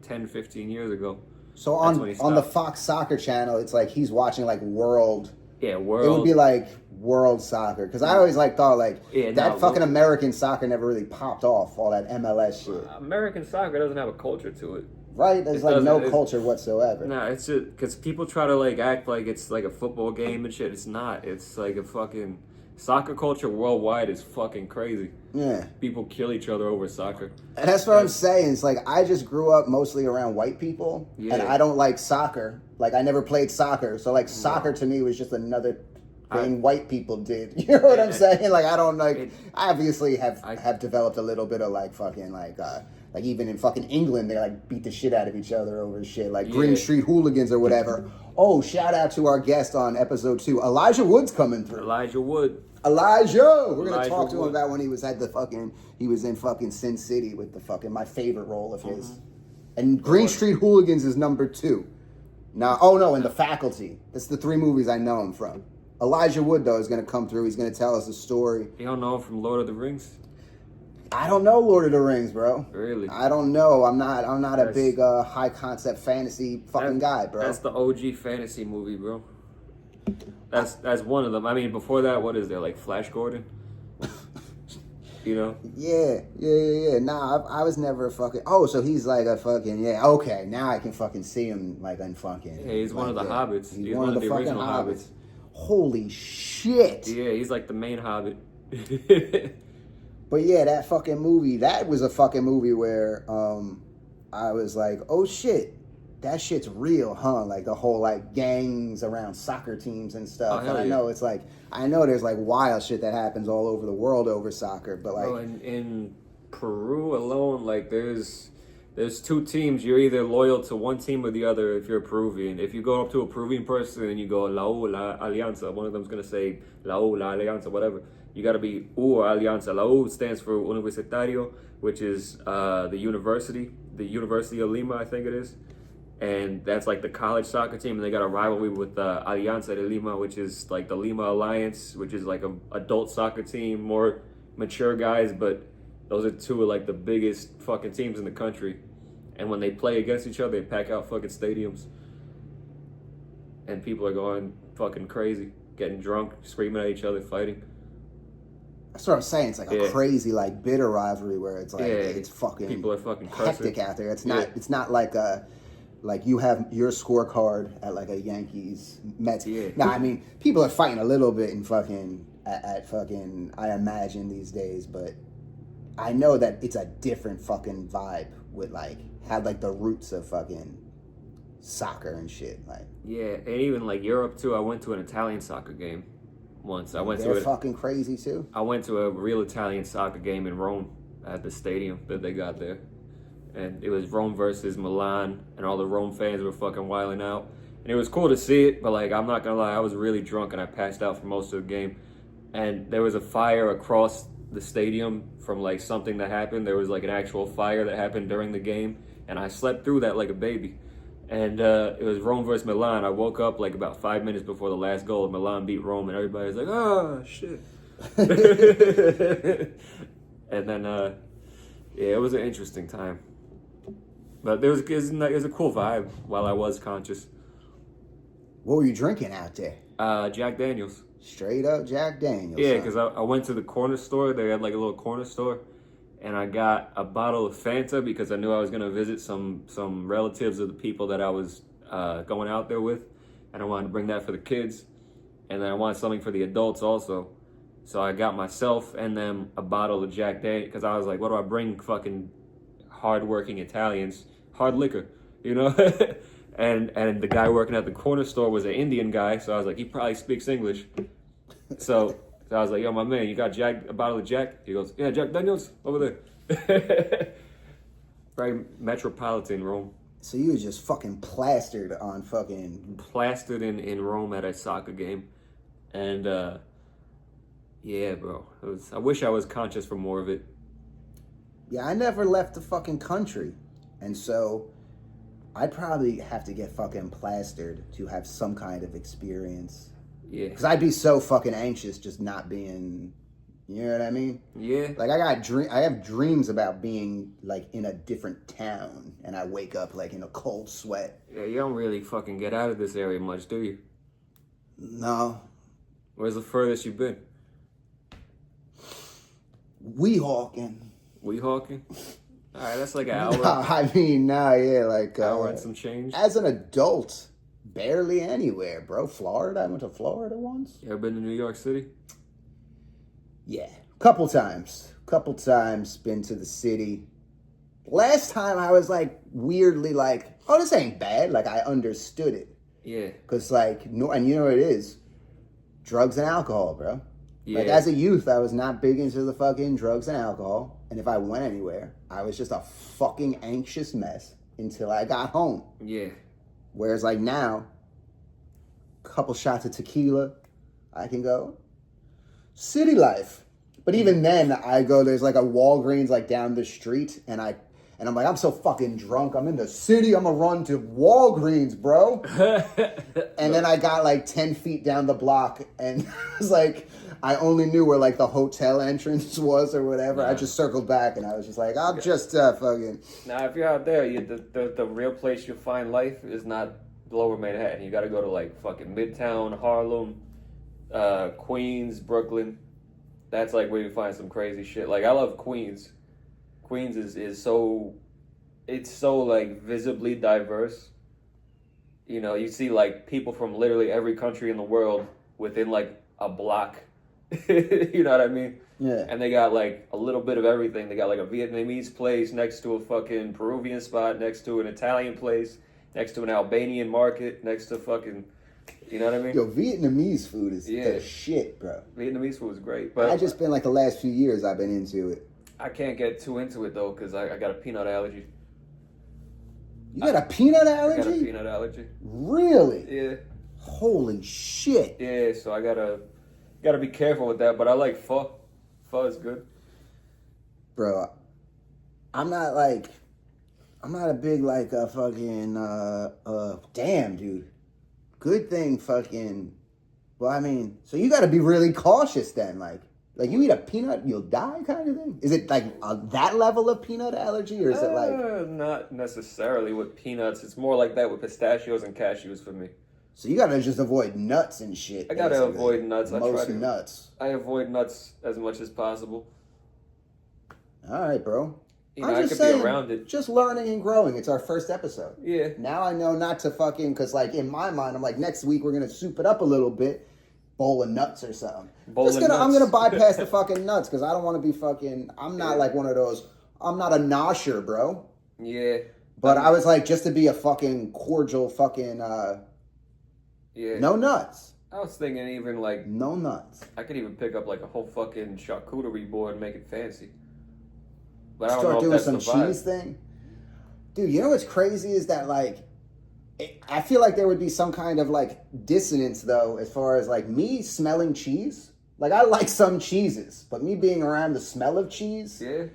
10, 15 years ago. So on the Fox Soccer channel, it's like he's watching like world. Yeah, world. It would be like world soccer because I always thought that fucking American soccer never really popped off. All that MLS shit. American soccer doesn't have a culture to it. Right, there's like no culture whatsoever. Nah, it's just because people try to like act like it's like a football game and shit. It's not. It's like a fucking. soccer culture worldwide is fucking crazy. Yeah. People kill each other over soccer. And that's what I'm saying. It's like I just grew up mostly around white people, and I don't like soccer. Like I never played soccer, so like soccer to me was just another thing white people did. You know what I'm saying? Like I don't like. I obviously have developed a little bit of like fucking like even in fucking England they like beat the shit out of each other over shit like Green Street hooligans or whatever. Oh, shout out to our guest on episode 2, Elijah Wood's coming through. Elijah Wood. We're gonna talk to him about when he was in fucking Sin City with the fucking my favorite role of his. And Green Street Hooligans is number 2. Now, and The Faculty. That's the 3 movies I know him from. Elijah Wood though is gonna come through. He's gonna tell us a story. You don't know him from Lord of the Rings? I don't know Lord of the Rings, bro. Really? I don't know. I'm not a big high concept fantasy fucking guy, bro. That's the OG fantasy movie, bro. That's one of them. I mean, before that, what is there, like Flash Gordon? You know? Yeah. Nah, I was never a fucking... Oh, so he's like a fucking... Yeah, okay. Now I can fucking see him like in fucking... Yeah, he's one of the hobbits. He's one of the fucking original hobbits. Holy shit. Yeah, he's like the main hobbit. But yeah, that fucking movie, that was a fucking movie where I was like, oh shit, that shit's real, huh? Like the whole like gangs around soccer teams and stuff. And I know it's like, I know there's like wild shit that happens all over the world over soccer, but like... Bro, in Peru alone, like there's 2 teams. You're either loyal to one team or the other if you're a Peruvian. If you go up to a Peruvian person and you go, La U, La Alianza, one of them's going to say La U, La Alianza, whatever. You got to be U or Alianza. La U stands for Universitario, which is the University of Lima, I think it is. And that's like the college soccer team. And they got a rivalry with Alianza de Lima, which is like the Lima Alliance, which is like a adult soccer team, more mature guys. But those are 2 of like the biggest fucking teams in the country. And when they play against each other, they pack out fucking stadiums. And people are going fucking crazy, getting drunk, screaming at each other, fighting. That's what I'm saying. It's like a crazy, like bitter rivalry where it's like it's fucking people are fucking hectic out there. It's not. It's not like like you have your scorecard at like a Yankees Mets. Yeah. Nah, I mean people are fighting a little bit in fucking at fucking. I imagine these days, but I know that it's a different fucking vibe with like had like the roots of fucking soccer and shit. Like and even like Europe too. I went to an Italian soccer game once. They're fucking crazy too. I went to a real Italian soccer game in Rome at the stadium that they got there. And it was Rome versus Milan, and all the Rome fans were fucking wilding out. And it was cool to see it, but like, I'm not gonna lie, I was really drunk and I passed out for most of the game. And there was a fire across the stadium from like something that happened. There was like an actual fire that happened during the game, and I slept through that like a baby. And it was Rome versus Milan. I woke up like about 5 minutes before the last goal. Milan beat Rome, and everybody was like, "Oh shit!" And then, it was an interesting time. But it was a cool vibe while I was conscious. What were you drinking out there? Jack Daniels. Straight up Jack Daniels. Yeah, because I went to the corner store. They had like a little corner store. And I got a bottle of Fanta because I knew I was going to visit some relatives of the people that I was going out there with. And I wanted to bring that for the kids. And then I wanted something for the adults also. So I got myself and them a bottle of Jack Daniels because I was like, what do I bring fucking hardworking Italians? Hard liquor, you know? and the guy working at the corner store was an Indian guy. So I was like, he probably speaks English. So I was like, yo, my man, you got a bottle of Jack? He goes, yeah, Jack Daniels, over there. Very metropolitan Rome. So you was just fucking plastered on fucking... Plastered in Rome at a soccer game. And, yeah, bro. I wish I was conscious for more of it. Yeah, I never left the fucking country. And so I'd probably have to get fucking plastered to have some kind of experience. Yeah. Because I'd be so fucking anxious just not being, you know what I mean? Yeah. Like I have dreams about being like in a different town and I wake up like in a cold sweat. Yeah, you don't really fucking get out of this area much, do you? No. Where's the furthest you've been? Weehawken. Weehawken? All right, that's like an hour. Like hour and some change. As an adult, barely anywhere, bro. Florida. I went to Florida once. You ever been to New York City? Yeah, couple times. Been to the city. Last time I was like weirdly like, oh, this ain't bad. Like I understood it. Yeah. Cause like no, and you know what it is, drugs and alcohol, bro. Yeah. Like as a youth, I was not big into the fucking drugs and alcohol, and if I went anywhere, I was just a fucking anxious mess until I got home. Yeah. Whereas like now, couple shots of tequila, I can go city life. But even then, I go, there's like a Walgreens like down the street, and I'm like, I'm so fucking drunk. I'm in the city. I'm gonna run to Walgreens, bro. And then I got like 10 feet down the block, and it was like, I only knew where like the hotel entrance was or whatever. I just circled back, and I was just like, I'll just fucking. Now, if you're out there, the real place you'll find life is not Lower Manhattan. You got to go to like fucking Midtown, Harlem, Queens, Brooklyn. That's like where you find some crazy shit. Like I love Queens. Queens is so, it's so like visibly diverse. You know, you see like people from literally every country in the world within like a block. You know what I mean? Yeah. And they got like a little bit of everything. They got like a Vietnamese place next to a fucking Peruvian spot, next to an Italian place, next to an Albanian market, next to fucking, you know what I mean? Yo, Vietnamese food is the shit, bro. Vietnamese food is great, but I just been like the last few years I've been into it. I can't get too into it though because I got a peanut allergy. You got a peanut allergy? I got a peanut allergy. Really? Yeah. Holy shit. Yeah, so I gotta be careful with that. But I like pho. Pho is good. Bro, I'm not a big like a fucking damn dude. Good thing fucking, well, I mean, so you got to be really cautious then. Like you eat a peanut, you'll die kind of thing? Is it like that level of peanut allergy, or is it like? Not necessarily with peanuts. It's more like that with pistachios and cashews for me. So you got to just avoid nuts and shit. I got to avoid nuts. Most nuts. I avoid nuts as much as possible. All right, bro. You know, I could be around it. Just learning and growing. It's our first episode. Yeah. Now I know not to fucking, because like in my mind, I'm like, next week we're going to soup it up a little bit. Bowl of nuts or something. I'm going to bypass the fucking nuts because I don't want to be fucking, I'm not like one of those, I'm not a nosher, bro. Yeah. But I was like, just to be a fucking cordial fucking, yeah. No nuts. I was thinking even like. No nuts. I could even pick up like a whole fucking charcuterie board and make it fancy. But I don't Start know doing if that's some the vibe. cheese thing. Dude, you know what's crazy is that like, I feel like there would be some kind of like dissonance though, as far as like me smelling cheese. Like I like some cheeses, but me being around the smell of cheese. Yeah.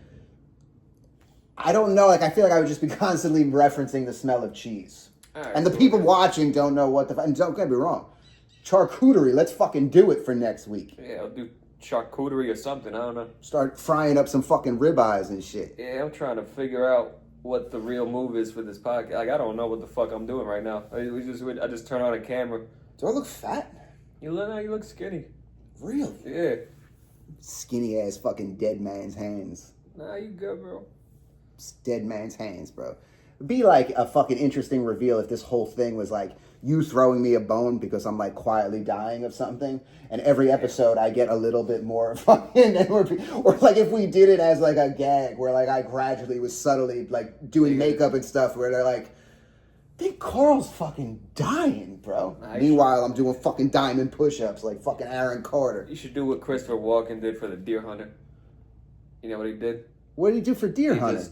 I don't know. Like I feel like I would just be constantly referencing the smell of cheese. Right, and the people watching don't know what the. And don't get me wrong, charcuterie. Let's fucking do it for next week. Yeah, I'll do charcuterie or something. I don't know. Start frying up some fucking ribeyes and shit. Yeah, I'm trying to figure out what the real move is for this podcast. Like I don't know what the fuck I'm doing right now. I just turn on a camera. Do I look fat? You look skinny. Really? Yeah. Skinny ass fucking dead man's hands. Nah, you good, bro. It's dead man's hands, bro. It'd be like a fucking interesting reveal if this whole thing was like you throwing me a bone because I'm like quietly dying of something, and every episode I get a little bit more fucking, or like if we did it as like a gag where like I gradually was subtly like doing makeup and stuff where they're like, I think Carl's fucking dying, bro. Meanwhile, I'm doing fucking diamond push-ups like fucking Aaron Carter. You should do what Christopher Walken did for the Deer Hunter. You know what he did? What did he do for Deer Hunter?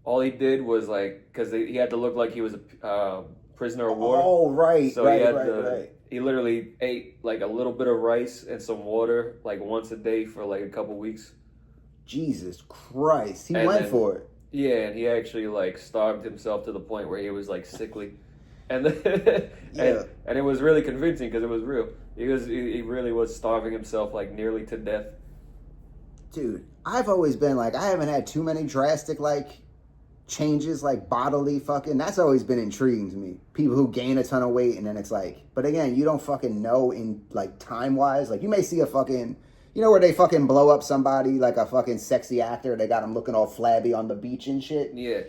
All he did was like, because he had to look like he was a prisoner of war. Oh, right. So right. He literally ate like a little bit of rice and some water like once a day for like a couple weeks. Jesus Christ. He went for it. Yeah, and he actually like starved himself to the point where he was like sickly. And and it was really convincing because it was real. He really was starving himself like nearly to death. Dude, I've always been like, I haven't had too many drastic like changes, like bodily fucking, that's always been intriguing to me. People who gain a ton of weight and then it's like, but again, you don't fucking know in like time wise. Like you may see a fucking, you know where they fucking blow up somebody like a fucking sexy actor, they got him looking all flabby on the beach and shit. Yeah.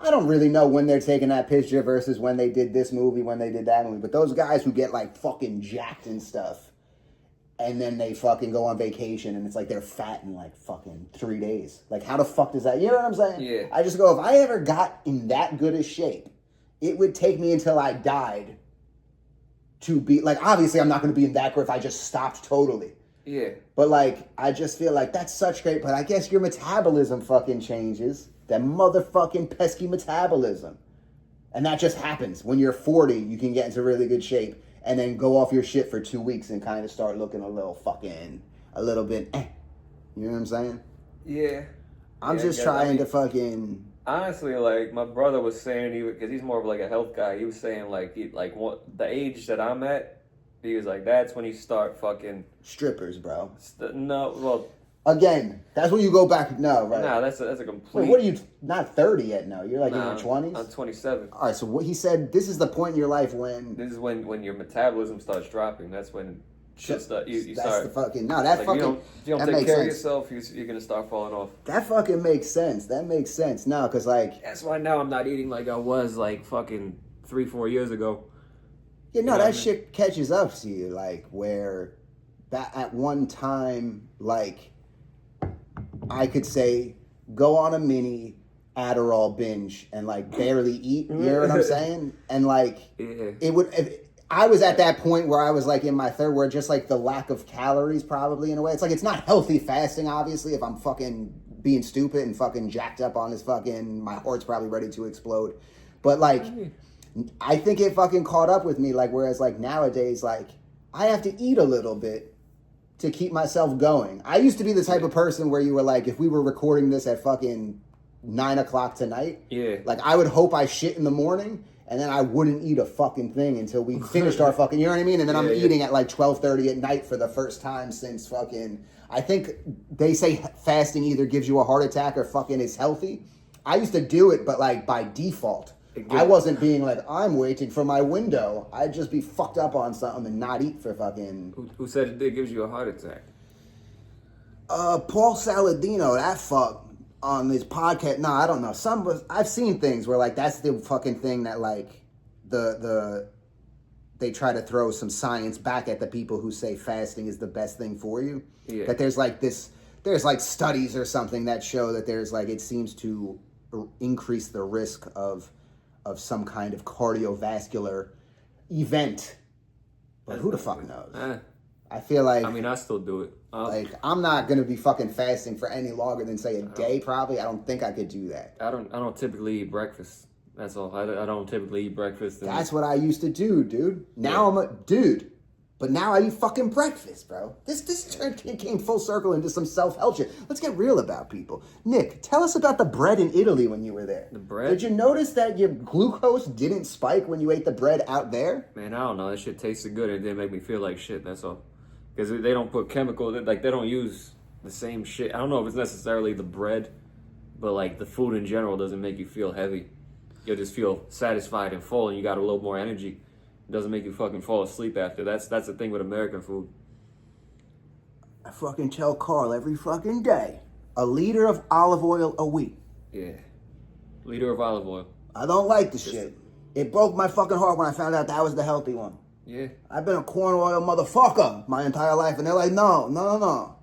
I don't really know when they're taking that picture versus when they did this movie, when they did that movie. But those guys who get like fucking jacked and stuff, and then they fucking go on vacation and it's like they're fat in like fucking 3 days. Like, how the fuck does that, you know what I'm saying? Yeah. I just go, if I ever got in that good a shape, it would take me until I died to be, like, obviously I'm not going to be in that good if I just stopped totally. Yeah. But, like, I just feel like that's such great, but I guess your metabolism fucking changes. That motherfucking pesky metabolism. And that just happens. When you're 40, you can get into really good shape and then go off your shit for 2 weeks and kind of start looking a little bit, You know what I'm saying? Yeah. I'm just trying to fucking... Honestly, like, my brother was saying, because he's more of like a health guy, he was saying, like, the age that I'm at, he was like, that's when you start fucking... Strippers, bro. No, well... Again, that's when you go back... No, right? Nah, that's a complete... Wait, what are you... Not 30 yet, no. You're like in your 20s? I'm 27. All right, so what he said, this is the point in your life when... This is when your metabolism starts dropping. That's when shit start... You that's start... the fucking... No, that like, fucking... If you don't take care of yourself, you're going to start falling off. That fucking makes sense. That makes sense. No, because, like... That's why now I'm not eating like I was, like, fucking 3-4 years ago. Yeah, no, You know that shit catches up to you, like, where that at one time, like, I could say, go on a mini Adderall binge and, like, barely eat, you know what I'm saying? And, like, Yeah. it would... I was at that point where I was, like, in my third, where just, like, the lack of calories, probably, in a way. It's like, it's not healthy fasting, obviously, if I'm fucking being stupid and fucking jacked up on this fucking... My heart's probably ready to explode. But, like... I think it fucking caught up with me, like, whereas, like, nowadays, like, I have to eat a little bit to keep myself going. I used to be the type of person where you were like, if we were recording this at fucking 9 o'clock tonight, like, I would hope I shit in the morning, and then I wouldn't eat a fucking thing until we finished our fucking, you know what I mean? And then I'm eating at, like, 12:30 at night for the first time since fucking, I think they say fasting either gives you a heart attack or fucking is healthy. I used to do it, but, like, by default. I wasn't being like, I'm waiting for my window. I'd just be fucked up on something and not eat for fucking... Who said it gives you a heart attack? Paul Saladino, that fuck, on this podcast. No, I don't know. I've seen things where, like, that's the fucking thing that, like, they try to throw some science back at the people who say fasting is the best thing for you. Yeah. That there's, like, studies or something that show that there's, like, it seems to increase the risk of some kind of cardiovascular event. But who the fuck knows? I feel like... I mean, I still do it. Like, I'm not going to be fucking fasting for any longer than, say, a day, probably. I don't think I could do that. I don't typically eat breakfast. That's all. I don't typically eat breakfast. That's what I used to do, dude. Now I'm a... Dude. But now I eat fucking breakfast, bro. This came full circle into some self-help shit. Let's get real about people. Nick, tell us about the bread in Italy when you were there. The bread? Did you notice that your glucose didn't spike when you ate the bread out there? Man, I don't know. That shit tasted good. It didn't make me feel like shit, that's all. Because they don't put chemicals, like, they don't use the same shit. I don't know if it's necessarily the bread, but, like, the food in general doesn't make you feel heavy. You'll just feel satisfied and full, and you got a little more energy. It doesn't make you fucking fall asleep after. That's the thing with American food. I fucking tell Carl every fucking day, a liter of olive oil a week. Yeah. Liter of olive oil. I don't like the shit. It broke my fucking heart when I found out that was the healthy one. Yeah. I've been a corn oil motherfucker my entire life, and they're like, no.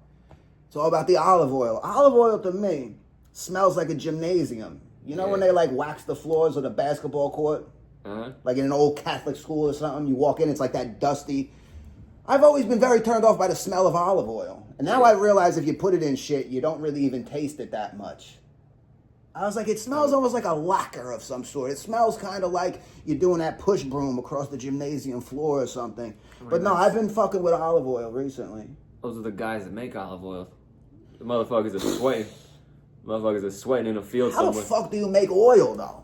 It's all about the olive oil. Olive oil, to me, smells like a gymnasium. You know when they, like, wax the floors of the basketball court? Uh-huh. Like in an old Catholic school or something, you walk in, it's like that dusty. I've always been very turned off by the smell of olive oil. And now I realize if you put it in shit, you don't really even taste it that much. I was like, it smells almost like a lacquer of some sort. It smells kind of like you're doing that push broom across the gymnasium floor or something. But no, I've been fucking with olive oil recently. Those are the guys that make olive oil. The motherfuckers are sweating. Motherfuckers are sweating in a field somewhere. How the fuck do you make oil, though?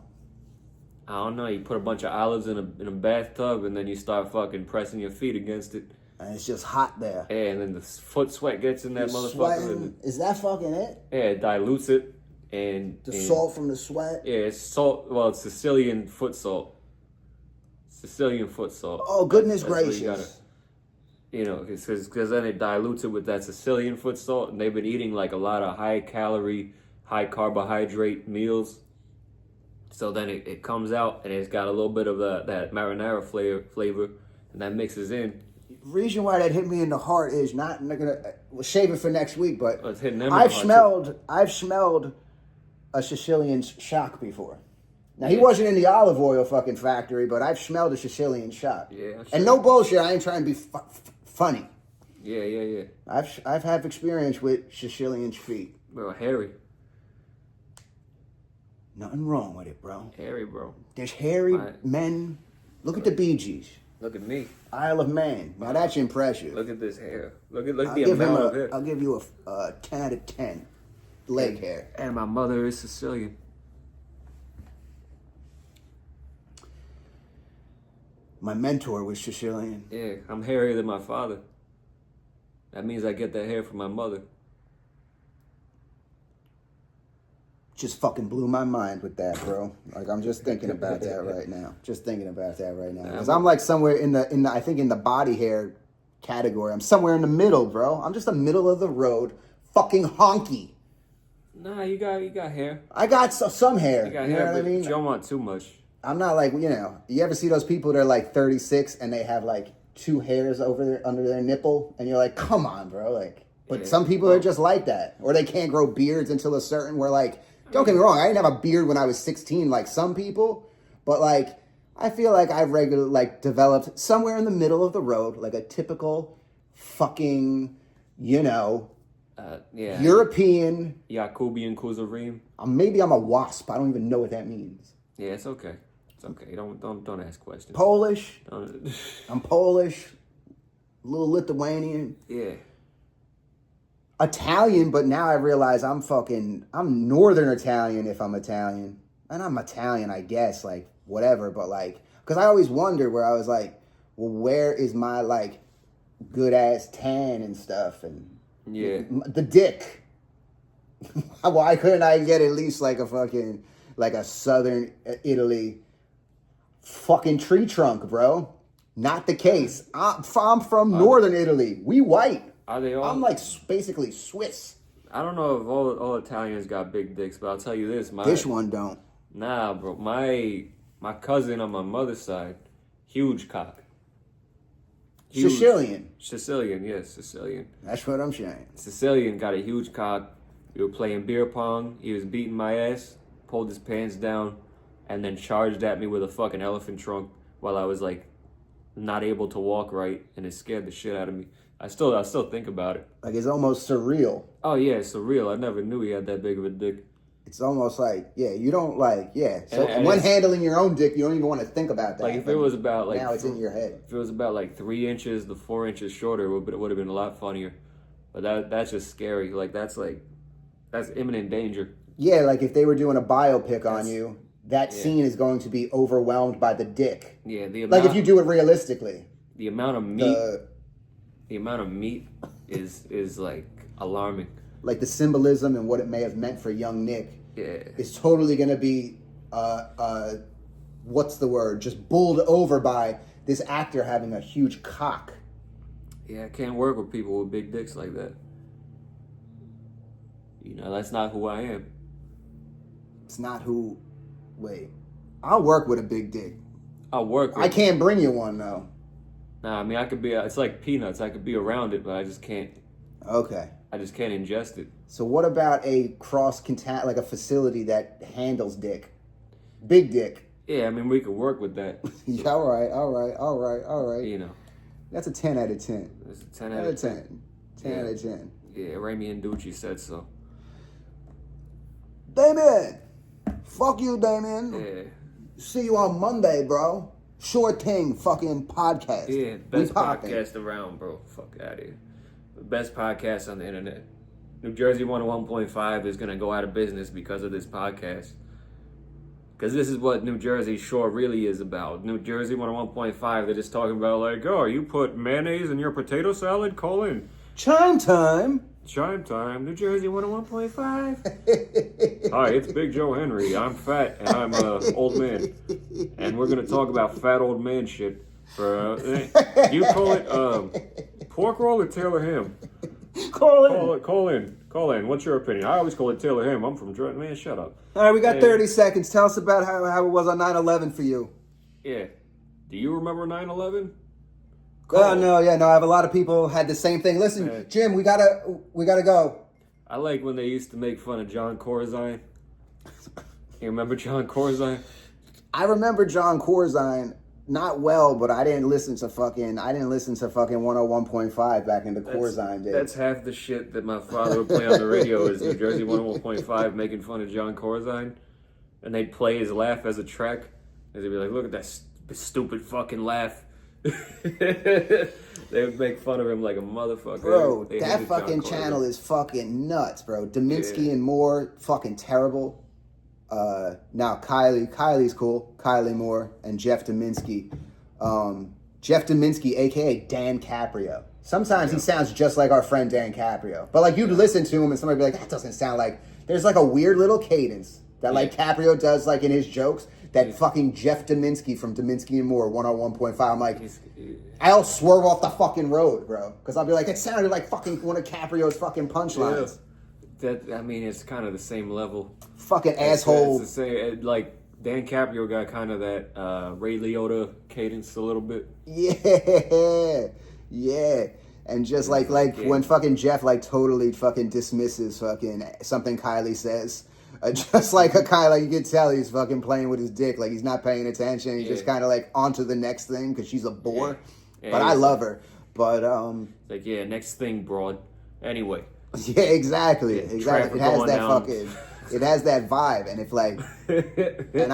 I don't know. You put a bunch of olives in a bathtub, and then you start fucking pressing your feet against it. And it's just hot there. Yeah, and then the foot sweat gets in that motherfucker. Is that fucking it? Yeah, it dilutes it. And salt from the sweat? Yeah, it's salt. Well, it's Sicilian foot salt. Sicilian foot salt. Oh, goodness gracious. You know, because then it dilutes it with that Sicilian foot salt, and they've been eating like a lot of high-calorie, high-carbohydrate meals. So then it comes out, and it's got a little bit of that marinara flavor, and that mixes in. reason why that hit me in the heart is not gonna. We'll save it for next week, but It's hitting them I've smelled a Sicilian's shock before. Now he wasn't in the olive oil fucking factory, but I've smelled a Sicilian shock. Yeah, sure. And no bullshit, I ain't trying to be funny. Yeah. I've had experience with Sicilian feet. Bro, hairy. Nothing wrong with it, bro. Hairy, bro. There's hairy men. Look at the Bee Gees. Look at me. Isle of Man. Now that's impressive. Look at this hair. Look at the amount of hair. I'll give you a 10 out of 10 leg hair. And my mother is Sicilian. My mentor was Sicilian. Yeah, I'm hairier than my father. That means I get that hair from my mother. Just fucking blew my mind with that, bro. Like I'm just thinking about that right now. Just thinking about that right now. Because I'm like somewhere in the I think in the body hair category. I'm somewhere in the middle, bro. I'm just a middle of the road fucking honky. Nah, you got hair. I got some hair. You got know hair, what but I mean? you don't want too much. I'm not like, you ever see those people that are like 36 and they have like 2 hairs under their nipple and you're like, come on, bro. Like, but some people are just like that. Or they can't grow beards until a certain where like, don't get me wrong, I didn't have a beard when I was 16 like some people, but like I feel like I developed somewhere in the middle of the road, like a typical fucking, European. Yakubian Kuzarim. Maybe I'm a wasp. I don't even know what that means. Yeah, it's okay. It's okay. Don't ask questions. Polish. I'm Polish. A little Lithuanian. Yeah. Italian, but now I realize I'm Northern Italian if I'm Italian. And I'm Italian, I guess, like, whatever. But, like, because I always wondered where I was like, well, where is my, like, good-ass tan and stuff? And the dick. Why couldn't I get at least, like, a Southern Italy fucking tree trunk, bro? Not the case. I'm from Northern Italy. We white. Are they all? I'm like basically Swiss. I don't know if all Italians got big dicks, but I'll tell you this: this one don't. Nah, bro. My cousin on my mother's side, huge cock. Huge. Sicilian, yes, Sicilian. That's what I'm saying. Sicilian got a huge cock. We were playing beer pong. He was beating my ass, pulled his pants down, and then charged at me with a fucking elephant trunk while I was like not able to walk right, and it scared the shit out of me. I still think about it. Like it's almost surreal. Oh yeah, it's surreal. I never knew he had that big of a dick. It's almost like, you don't like, So and when handling your own dick, you don't even want to think about that. Like if it was about like now it's in your head. If it was about like 3 inches to 4 inches shorter, it would have been a lot funnier. But that's just scary. That's imminent danger. Yeah, like if they were doing a biopic on you, that scene is going to be overwhelmed by the dick. Yeah, like if you do it realistically. The amount of meat. The amount of meat is like alarming. Like the symbolism and what it may have meant for young Nick is totally going to be, what's the word? Just bowled over by this actor having a huge cock. Yeah, I can't work with people with big dicks like that. That's not who I am. It's not who... Wait. I'll work with a big dick. I'll work with I can't bring you one, though. Nah, I mean, I could be... It's like peanuts. I could be around it, but I just can't... Okay. I just can't ingest it. So what about a like a facility that handles dick? Big dick. Yeah, I mean, we could work with that. Yeah, all right. That's a 10 out of 10. It's a 10 out of 10. 10 out of 10. Yeah, Rami and Ducci said so. Damien! Fuck you, Damien. Yeah. See you on Monday, bro. Sure Ting fucking podcast. Yeah, best podcast around, bro. Fuck out of here. The best podcast on the internet. New Jersey 101.5 is going to go out of business because of this podcast. Because this is what New Jersey Shore really is about. New Jersey 101.5, they're just talking about like, oh, you put mayonnaise in your potato salad? Callan. Chime time. Chime time. New Jersey 101.5. Hi, it's Big Joe Henry. I'm fat and I'm an old man. And we're going to talk about fat old man shit. Do you call it pork roll or Taylor ham? Call in. What's your opinion? I always call it Taylor ham. I'm from Jordan. Man, shut up. All right, we got 30 seconds. Tell us about how it was on 9/11 for you. Yeah. Do you remember 9/11? Oh no, yeah, no. I have a lot of people had the same thing. Listen, Jim, we gotta go. I like when they used to make fun of John Corzine. You remember John Corzine? I remember John Corzine, not well, but I didn't listen to fucking 101.5 back in the Corzine days. That's half the shit that my father would play on the radio is New Jersey 101.5 making fun of John Corzine. And they'd play his laugh as a track. And they'd be like, look at that stupid fucking laugh. They would make fun of him like a motherfucker. Bro, that fucking channel is fucking nuts, bro. Dominski and Moore, fucking terrible. Now Kylie's cool. Kylie Moore and Jeff Dominski. Jeff Dominski, aka Dan Caprio. Sometimes he sounds just like our friend Dan Caprio. But like you'd listen to him and somebody would be like, that doesn't sound like. There's like a weird little cadence that like Caprio does like in his jokes. That fucking Jeff Dominski from Dominski and Moore 101.5. I'm like, I'll swerve off the fucking road, bro. Because I'll be like, it sounded like fucking one of Caprio's fucking punchlines. Yeah. It's kind of the same level. Fucking asshole. It's the same, like, Dan Caprio got kind of that Ray Liotta cadence a little bit. Yeah. And just like when fucking Jeff like totally fucking dismisses fucking something Kylie says. Just like a Kylie, you can tell he's fucking playing with his dick. Like he's not paying attention. He's just kind of like on to the next thing because she's a bore. But I love her. But like next thing, broad. Anyway. Yeah, exactly. It has that fucking. It has that vibe, and if like, and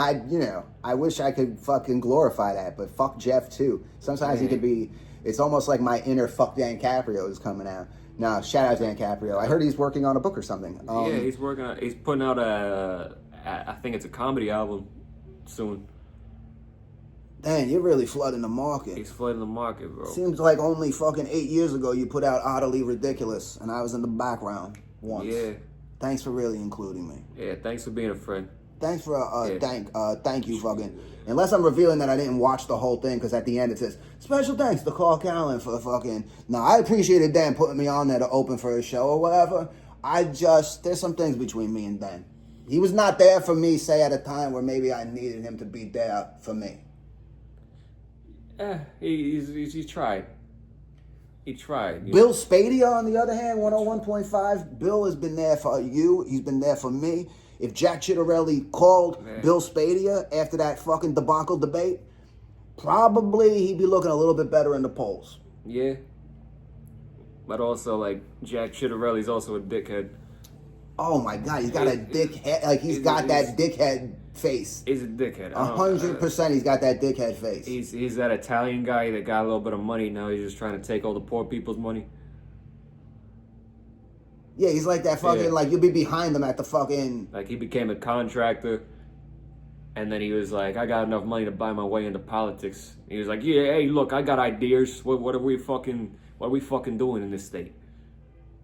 I wish I could fucking glorify that, but fuck Jeff too. Sometimes he could be. It's almost like my inner fuck Dan Caprio is coming out. No, shout out Dan Caprio. I heard he's working on a book or something. He's working on. He's putting out I think it's a comedy album soon. Dang, you're really flooding the market. He's flooding the market, bro. Seems like only fucking 8 years ago you put out Oddly Ridiculous, and I was in the background once. Yeah. Thanks for really including me. Yeah, thanks for being a friend. Thanks for thank you fucking. Unless I'm revealing that I didn't watch the whole thing, because at the end it says special thanks to Callan for fucking. No, I appreciated Dan putting me on there to open for his show or whatever. There's some things between me and Dan. He was not there for me, say at a time where maybe I needed him to be there for me. He tried. He tried. Bill Spadia, on the other hand, 101.5. Bill has been there for you. He's been there for me. If Jack Chittarelli called Bill Spadia after that fucking debacle debate, probably he'd be looking a little bit better in the polls. Yeah. But also, like, Jack Chittarelli's also a dickhead. Oh my God, he's got a dickhead. Like, he's got that dickhead face. He's a dickhead. 100% he's got that dickhead face. He's that Italian guy that got a little bit of money. Now he's just trying to take all the poor people's money. Yeah, he's like that fucking, like, you'll be behind him at the fucking... Like, he became a contractor, and then he was like, I got enough money to buy my way into politics. He was like, yeah, hey, look, I got ideas. What are we fucking doing in this state?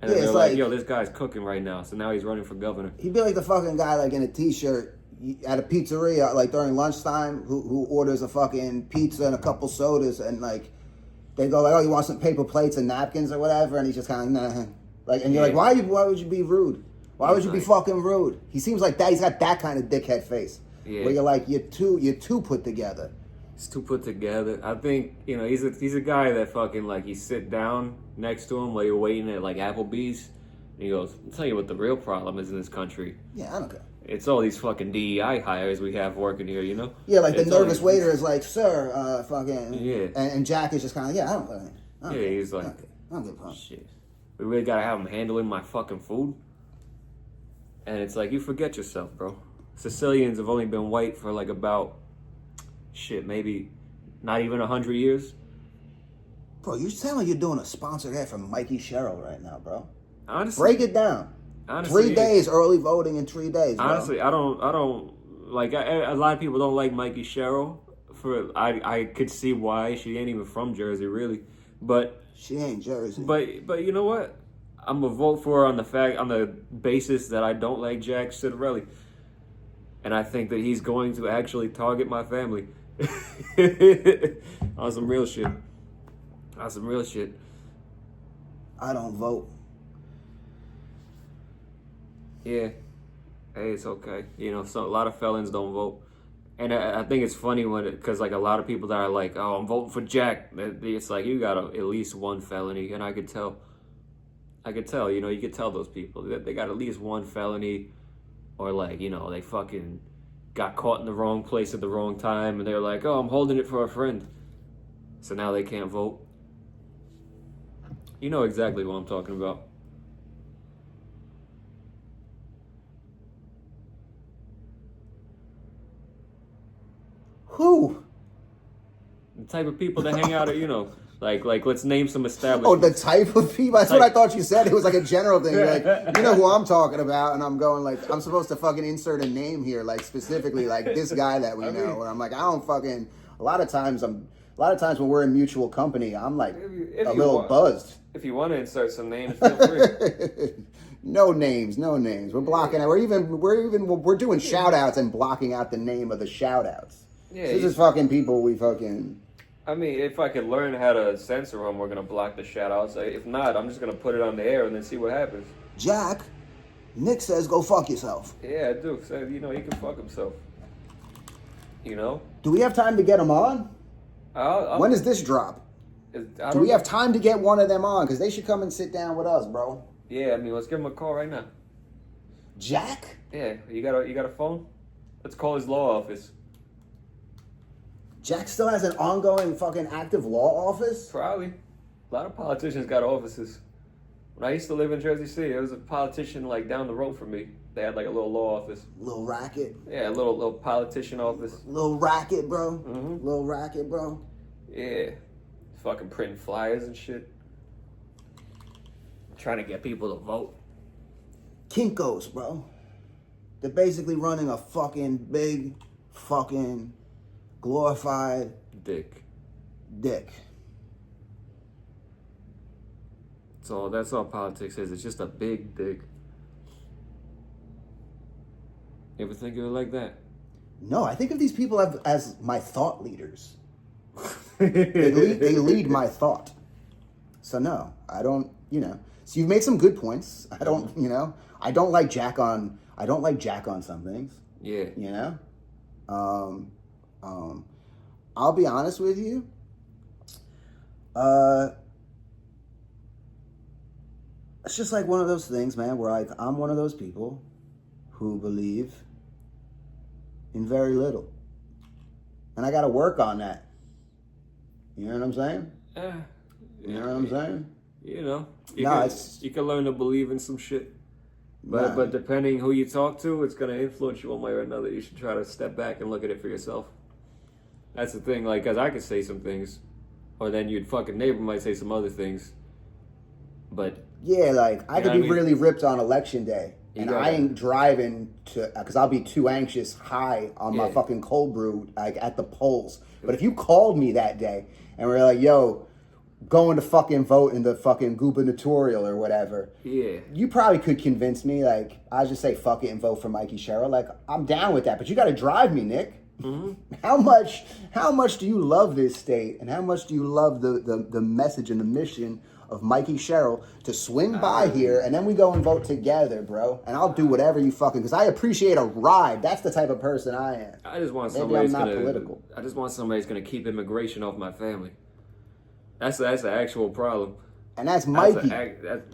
And then they're like, yo, this guy's cooking right now, so now he's running for governor. He'd be like the fucking guy, like, in a t-shirt at a pizzeria, like, during lunchtime, who orders a fucking pizza and a couple sodas, and, like, they go, like, oh, you want some paper plates and napkins or whatever? And he's just kind of, nah. Like, and you're like, why would you be rude? Why would you be fucking rude? He seems like that. He's got that kind of dickhead face. Yeah. Where you're like, you're too put together. He's too put together. I think, he's a guy that fucking, like, you sit down next to him while you're waiting at, like, Applebee's, and he goes, I'll tell you what the real problem is in this country. Yeah, I don't care. It's all these fucking DEI hires we have working here, you know? Yeah, like, the nervous waiter is like, sir, fucking... Yeah. And Jack is just kind of like, yeah, I don't care. He's like... I don't give a fuck. Shit. We really gotta have him handling my fucking food? And it's like, you forget yourself, bro. Sicilians have only been white for like about, maybe not even 100 years. Bro, you sound like you're doing a sponsored ad from Mikey Sherrill right now, bro. Honestly. Break it down. Honestly, 3 days, early voting in 3 days, bro. Honestly, I don't, like, a lot of people don't like Mikey Sherrill. I could see why. She ain't even from Jersey, really. But... She ain't Jersey. But you know what? I'm gonna vote for her on the basis that I don't like Jack Chittarelli, and I think that he's going to actually target my family on some real shit. On some real shit. I don't vote. Yeah. Hey, it's okay. A lot of felons don't vote. And I think it's funny because like a lot of people that are like, oh, I'm voting for Jack. It's like you got at least one felony, and I could tell. You know, you could tell those people that they got at least one felony, or like, you know, they fucking got caught in the wrong place at the wrong time, and they're like, oh, I'm holding it for a friend, so now they can't vote. You know exactly what I'm talking about. Who? The type of people that hang out at, you know, like let's name some Oh, establishments. the type of people? That's what I thought you said. It was like a general thing. You're like, you know who I'm talking about. And I'm going like, I'm supposed to fucking insert a name here, like specifically like this guy that we know. And I'm like, I don't fucking, a lot of times when we're in mutual company, I'm like if a little buzzed. If you want to insert some names, feel free. No names. We're blocking it. We're doing shout outs and blocking out the name of the shout outs. Yeah, this is fucking people we fucking... I mean, if I could learn how to censor them, we're going to block the shout-outs. If not, I'm just going to put it on the air and then see what happens. Jack, Nick says go fuck yourself. Yeah, I do. So, you know, he can fuck himself. You know? Do we have time to get him on? When does this drop? Do we have time to get one of them on? Because they should come and sit down with us, bro. Yeah, I mean, let's give him a call right now. Jack? Yeah, you got a phone? Let's call his law office. Jack still has an ongoing fucking active law office? Probably. A lot of politicians got offices. When I used to live in Jersey City, there was a politician like down the road from me. They had like a little law office. Little racket? Yeah, a little politician office. Little racket, bro? Mm-hmm. Little racket, bro? Yeah. Fucking printing flyers and shit. Trying to get people to vote. Kinkos, bro. They're basically running a fucking big fucking... glorified dick. So that's all politics is. It's just a big dick. You ever think of it like that? No, I think of these people as my thought leaders. they lead my thought. So no, I don't. You know. So you've made some good points. I don't. You know. I don't like Jack on some things. Yeah. You know. I'll be honest with you. It's just like one of those things, man, where I'm one of those people who believe in very little. And I got to work on that. You know what I'm saying? You know what I'm saying? You know, you can learn to believe in some shit. But depending who you talk to, it's going to influence you one way or another. You should try to step back and look at it for yourself. That's the thing, like, because I could say some things, or then your fucking neighbor might say some other things. But yeah, like, I could be really ripped on election day, and I ain't driving because I'll be too anxious high on my fucking cold brew, like, at the polls. But if you called me that day, and we're like, yo, going to fucking vote in the fucking gubernatorial or whatever. Yeah. You probably could convince me, like, I just say fuck it and vote for Mikey Sherrill. Like, I'm down with that, but you got to drive me, Nick. Mm-hmm. How much do you love this state, and how much do you love the message and the mission of Mikey Sherrill to swing by here, and then we go and vote together, bro. And I'll do whatever you fucking, because I appreciate a ride. That's the type of person I am. I just want somebody's political. I just want somebody's gonna keep immigration off my family. That's the actual problem. And that's Mikey.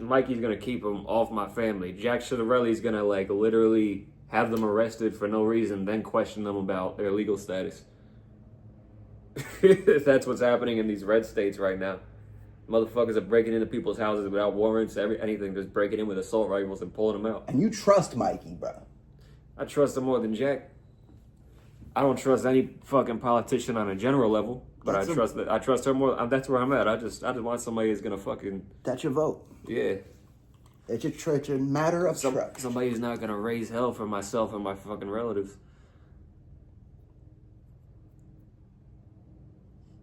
Mikey's gonna keep them off my family. Jack Ciavarelli's gonna like literally have them arrested for no reason, then question them about their legal status. That's what's happening in these red states right now. Motherfuckers are breaking into people's houses without warrants, anything, just breaking in with assault rifles and pulling them out. And you trust Mikey, bro. I trust him more than Jack. I don't trust any fucking politician on a general level, but I trust her more. That's where I'm at. I just want somebody who's gonna fucking. That's your vote. Yeah. It's a matter of trust. Somebody who's not gonna raise hell for myself and my fucking relatives.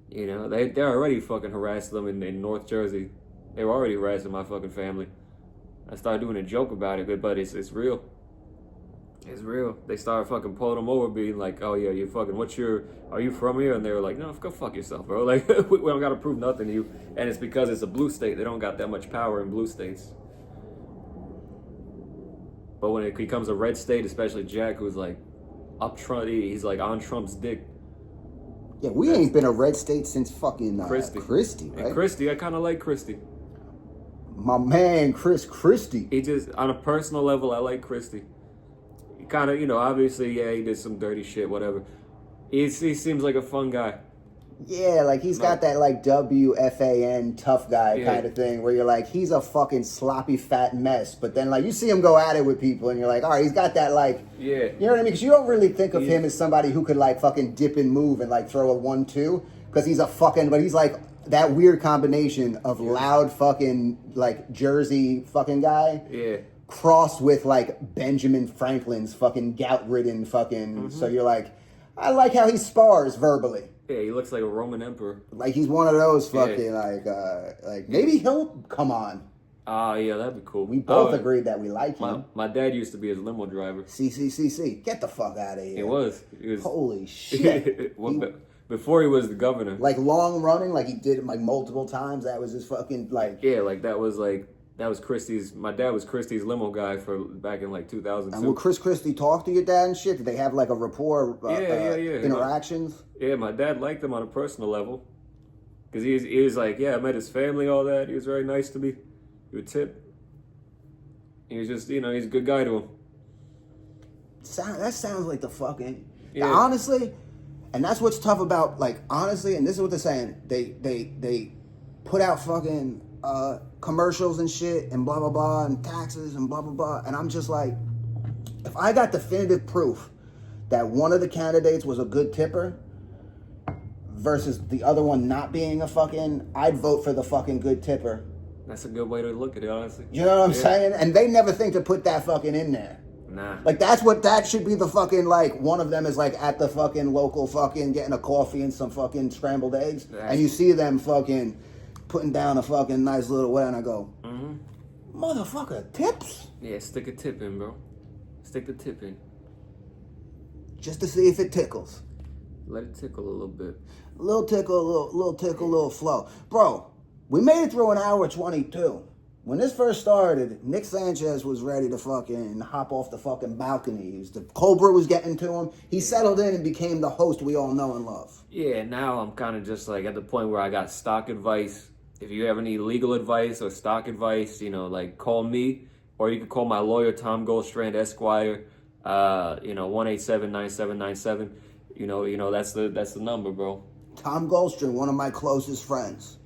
You know, they're already fucking harassing them in North Jersey. They were already harassing my fucking family. I started doing a joke about it, but it's real. It's real. They started fucking pulling them over, being like, "Oh yeah, you fucking, are you from here?" And they were like, "No, go fuck yourself, bro. Like, we don't gotta prove nothing to you." And it's because it's a blue state. They don't got that much power in blue states. But when it becomes a red state, especially Jack, who's like up Trump. He's like on Trump's dick. Yeah, we ain't been a red state since fucking Christie, right? And Christie, I kind of like Christie. My man, Chris Christie. He just, on a personal level, I like Christie. He kind of, obviously, yeah, he did some dirty shit, whatever. He seems like a fun guy. Yeah, like he's got that like WFAN tough guy kind of thing where you're like, he's a fucking sloppy fat mess. But then like you see him go at it with people and you're like, all right, he's got that like, you know what I mean? Because you don't really think of him as somebody who could like fucking dip and move and like throw a 1-2 because he's a fucking, but he's like that weird combination of loud fucking like Jersey fucking guy. Yeah. Crossed with like Benjamin Franklin's fucking gout-ridden fucking, so you're like, I like how he spars verbally. Yeah, he looks like a Roman emperor. Like he's one of those fucking like maybe he'll come on. Yeah, that'd be cool. We both agreed that we like him. My dad used to be his limo driver. CCCC, get the fuck out of here. He was. Holy shit. Before he was the governor. Like long running, like he did it like multiple times. That was his fucking like. Yeah, that was Christie's. My dad was Christie's limo guy for back in like 2002. And would Chris Christie talk to your dad and shit? Did they have like a rapport? Interactions? Yeah, my dad liked him on a personal level. Because he was like, yeah, I met his family, all that. He was very nice to me. He would tip. He was just, he's a good guy to him. That sounds like the fucking... Yeah. Honestly, and that's what's tough about, like, honestly, and this is what they're saying. They put out fucking commercials and shit and blah, blah, blah, and taxes and blah, blah, blah. And I'm just like, if I got definitive proof that one of the candidates was a good tipper versus the other one not being a fucking, I'd vote for the fucking good tipper. That's a good way to look at it, honestly. You know what I'm saying? And they never think to put that fucking in there. Nah. Like, that should be the fucking, like, one of them is, like, at the fucking local fucking getting a coffee and some fucking scrambled eggs. And you see them fucking putting down a fucking nice little way, and I go, motherfucker, tips? Yeah, stick a tip in, bro. Stick the tip in. Just to see if it tickles. Let it tickle a little bit. A little tickle, little tickle, little flow. Bro, we made it through an hour 22. When this first started, Nick Sanchez was ready to fucking hop off the fucking balcony. The Cobra was getting to him. He settled in and became the host we all know and love. Yeah, now I'm kind of just like at the point where I got stock advice. If you have any legal advice or stock advice, like call me, or you can call my lawyer, Tom Goldstrand, Esquire, 187-9797. That's the number, bro. Tom Goldstrand, one of my closest friends.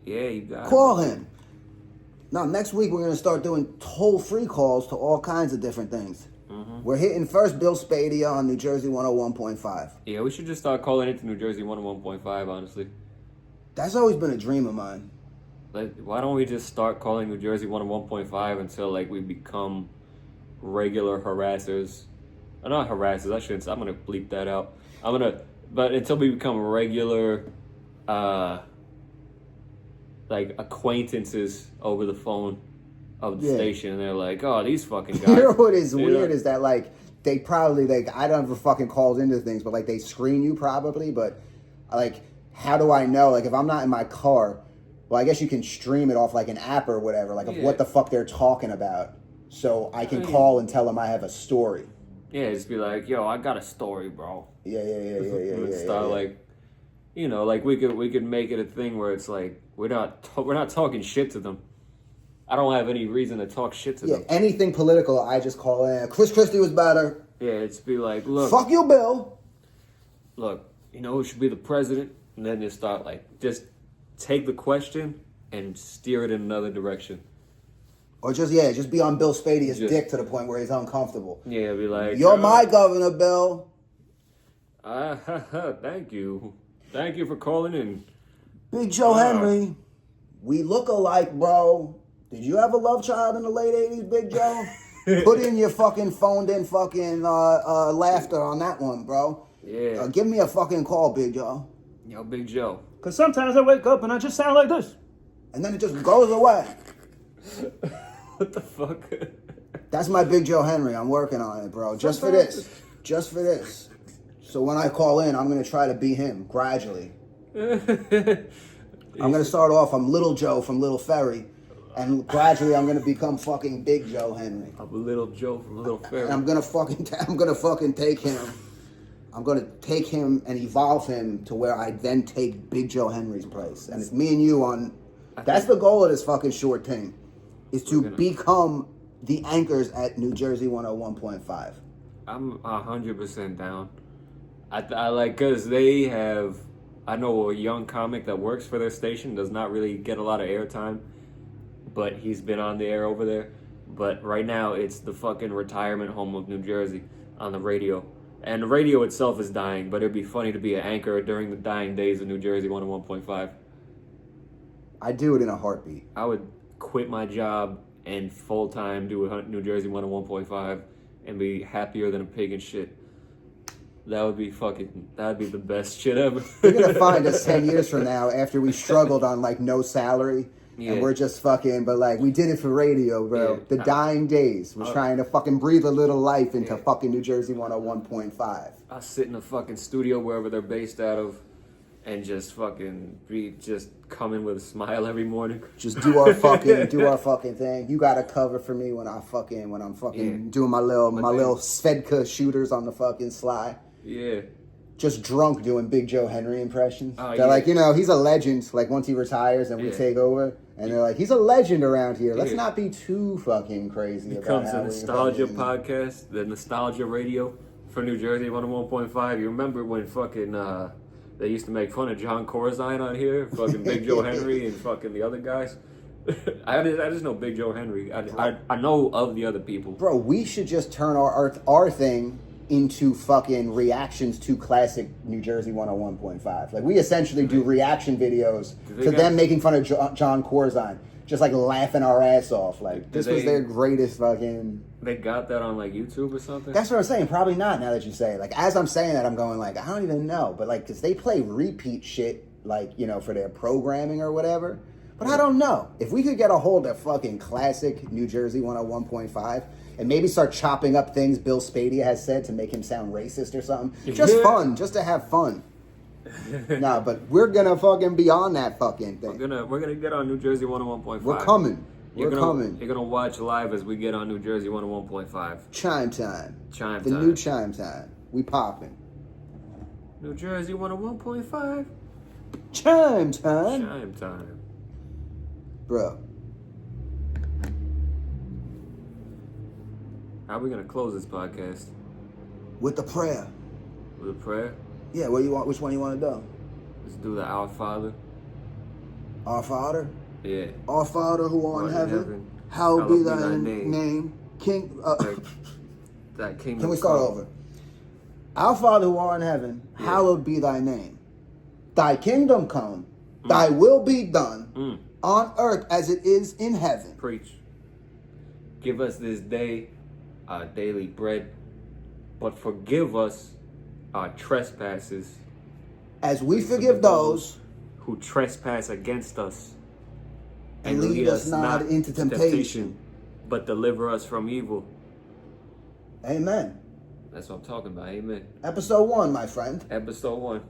Yeah, you got Call him. Now, next week, we're going to start doing toll-free calls to all kinds of different things. We're hitting first Bill Spadia on New Jersey 101.5. Yeah, we should just start calling into New Jersey 101.5, honestly. That's always been a dream of mine. Why don't we just start calling New Jersey 101.5 until, we become regular harassers? Not harassers, I'm going to bleep that out. But until we become regular, acquaintances over the phone of the station, and they're like, oh, these fucking guys. You know what is weird is that, they probably, I don't ever fucking calls into things, but, they screen you probably, but, how do I know? If I'm not in my car, well, I guess you can stream it off, an app or whatever, of what the fuck they're talking about, so I can call and tell them I have a story. Yeah, just be like, yo, I got a story, bro. Yeah. Start, we could make it a thing where it's we're not talking shit to them. I don't have any reason to talk shit to them. Yeah, anything political, I just call in. Chris Christie was better. Yeah, it's be like, look. Fuck you, Bill. Look, who should be the president? And then just start, just take the question and steer it in another direction. Or just be on Bill Spadia's dick to the point where he's uncomfortable. Yeah, be like, you're my governor, Bill. Thank you. Thank you for calling in. Big Joe Henry, we look alike, bro. Did you have a love child in the late 80s, Big Joe? Put in your fucking phoned-in fucking laughter on that one, bro. Yeah. Give me a fucking call, Big Joe. Yo, Big Joe. Because sometimes I wake up and I just sound like this. And then it just goes away. What the fuck? That's my Big Joe Henry. I'm working on it, bro. Just for this. So when I call in, I'm going to try to be him gradually. I'm going to start off, I'm Little Joe from Little Ferry. And gradually I'm gonna become fucking Big Joe Henry. I'm a little Joe from Little Pharaoh. And I'm gonna fucking take him. I'm gonna take him and evolve him to where I then take Big Joe Henry's place. And it's me and you on. That's the goal of this fucking short thing, is to become the anchors at New Jersey 101.5. I'm 100% down. I like, cause they have. I know a young comic that works for their station, does not really get a lot of airtime, but he's been on the air over there. But right now, it's the fucking retirement home of New Jersey on the radio. And the radio itself is dying, but it'd be funny to be an anchor during the dying days of New Jersey 101.5. I'd do it in a heartbeat. I would quit my job and full-time do New Jersey 101.5 and be happier than a pig and shit. That'd be the best shit ever. You're gonna find us 10 years from now after we struggled on like no salary. Yeah. And we're just fucking, but like we did it for radio, bro. Yeah. The dying days. We're trying to fucking breathe a little life into fucking New Jersey 101.5. I sit in a fucking studio wherever they're based out of and just fucking come in with a smile every morning. Just do our fucking thing. You got a cover for me when I'm fucking doing my little Svedka shooters on the fucking sly. Yeah. Just drunk doing Big Joe Henry impressions. They're like, he's a legend. Like once he retires and we take over, and they're like, he's a legend around here. Let's not be too fucking crazy. It becomes a nostalgia podcast, the nostalgia radio for New Jersey 101.5. You remember when fucking they used to make fun of John Corzine on here, fucking Big Joe Henry and fucking the other guys. I just know Big Joe Henry. I know of the other people. Bro, we should just turn our thing into fucking reactions to classic New Jersey 101.5. Like we essentially do reaction videos to them making fun of John Corzine, just like laughing our ass off. Like this was their greatest fucking. They got that on like YouTube or something. That's what I'm saying. Probably not. Now that you say it. Like as I'm saying that, I'm going like I don't even know. But like because they play repeat shit like for their programming or whatever. But I don't know if we could get a hold of fucking classic New Jersey 101.5. And maybe start chopping up things Bill Spadea has said to make him sound racist or something. Just fun, just to have fun. Nah, but we're gonna fucking be on that fucking thing. We're gonna get on New Jersey 101.5. We're coming. We're coming. You're gonna watch live as we get on New Jersey 101.5. Chime time. The new chime time. We popping. New Jersey 101.5. Chime time. Chime time. Bro. How are we gonna close this podcast? With a prayer. With a prayer? Yeah, what you want? Which one you want to do? Let's do the Our Father. Our Father? Yeah. Our Father who art in heaven, hallowed be thy name. King. That kingdom. Can we start over? Our Father who art in heaven, hallowed be thy name. Thy kingdom come. Thy will be done on earth as it is in heaven. Preach. Give us this day our daily bread, but forgive us our trespasses as we forgive those who trespass against us, and lead us not into temptation, but deliver us from evil. Amen. That's what I'm talking about. Amen. Episode 1, my friend. Episode 1.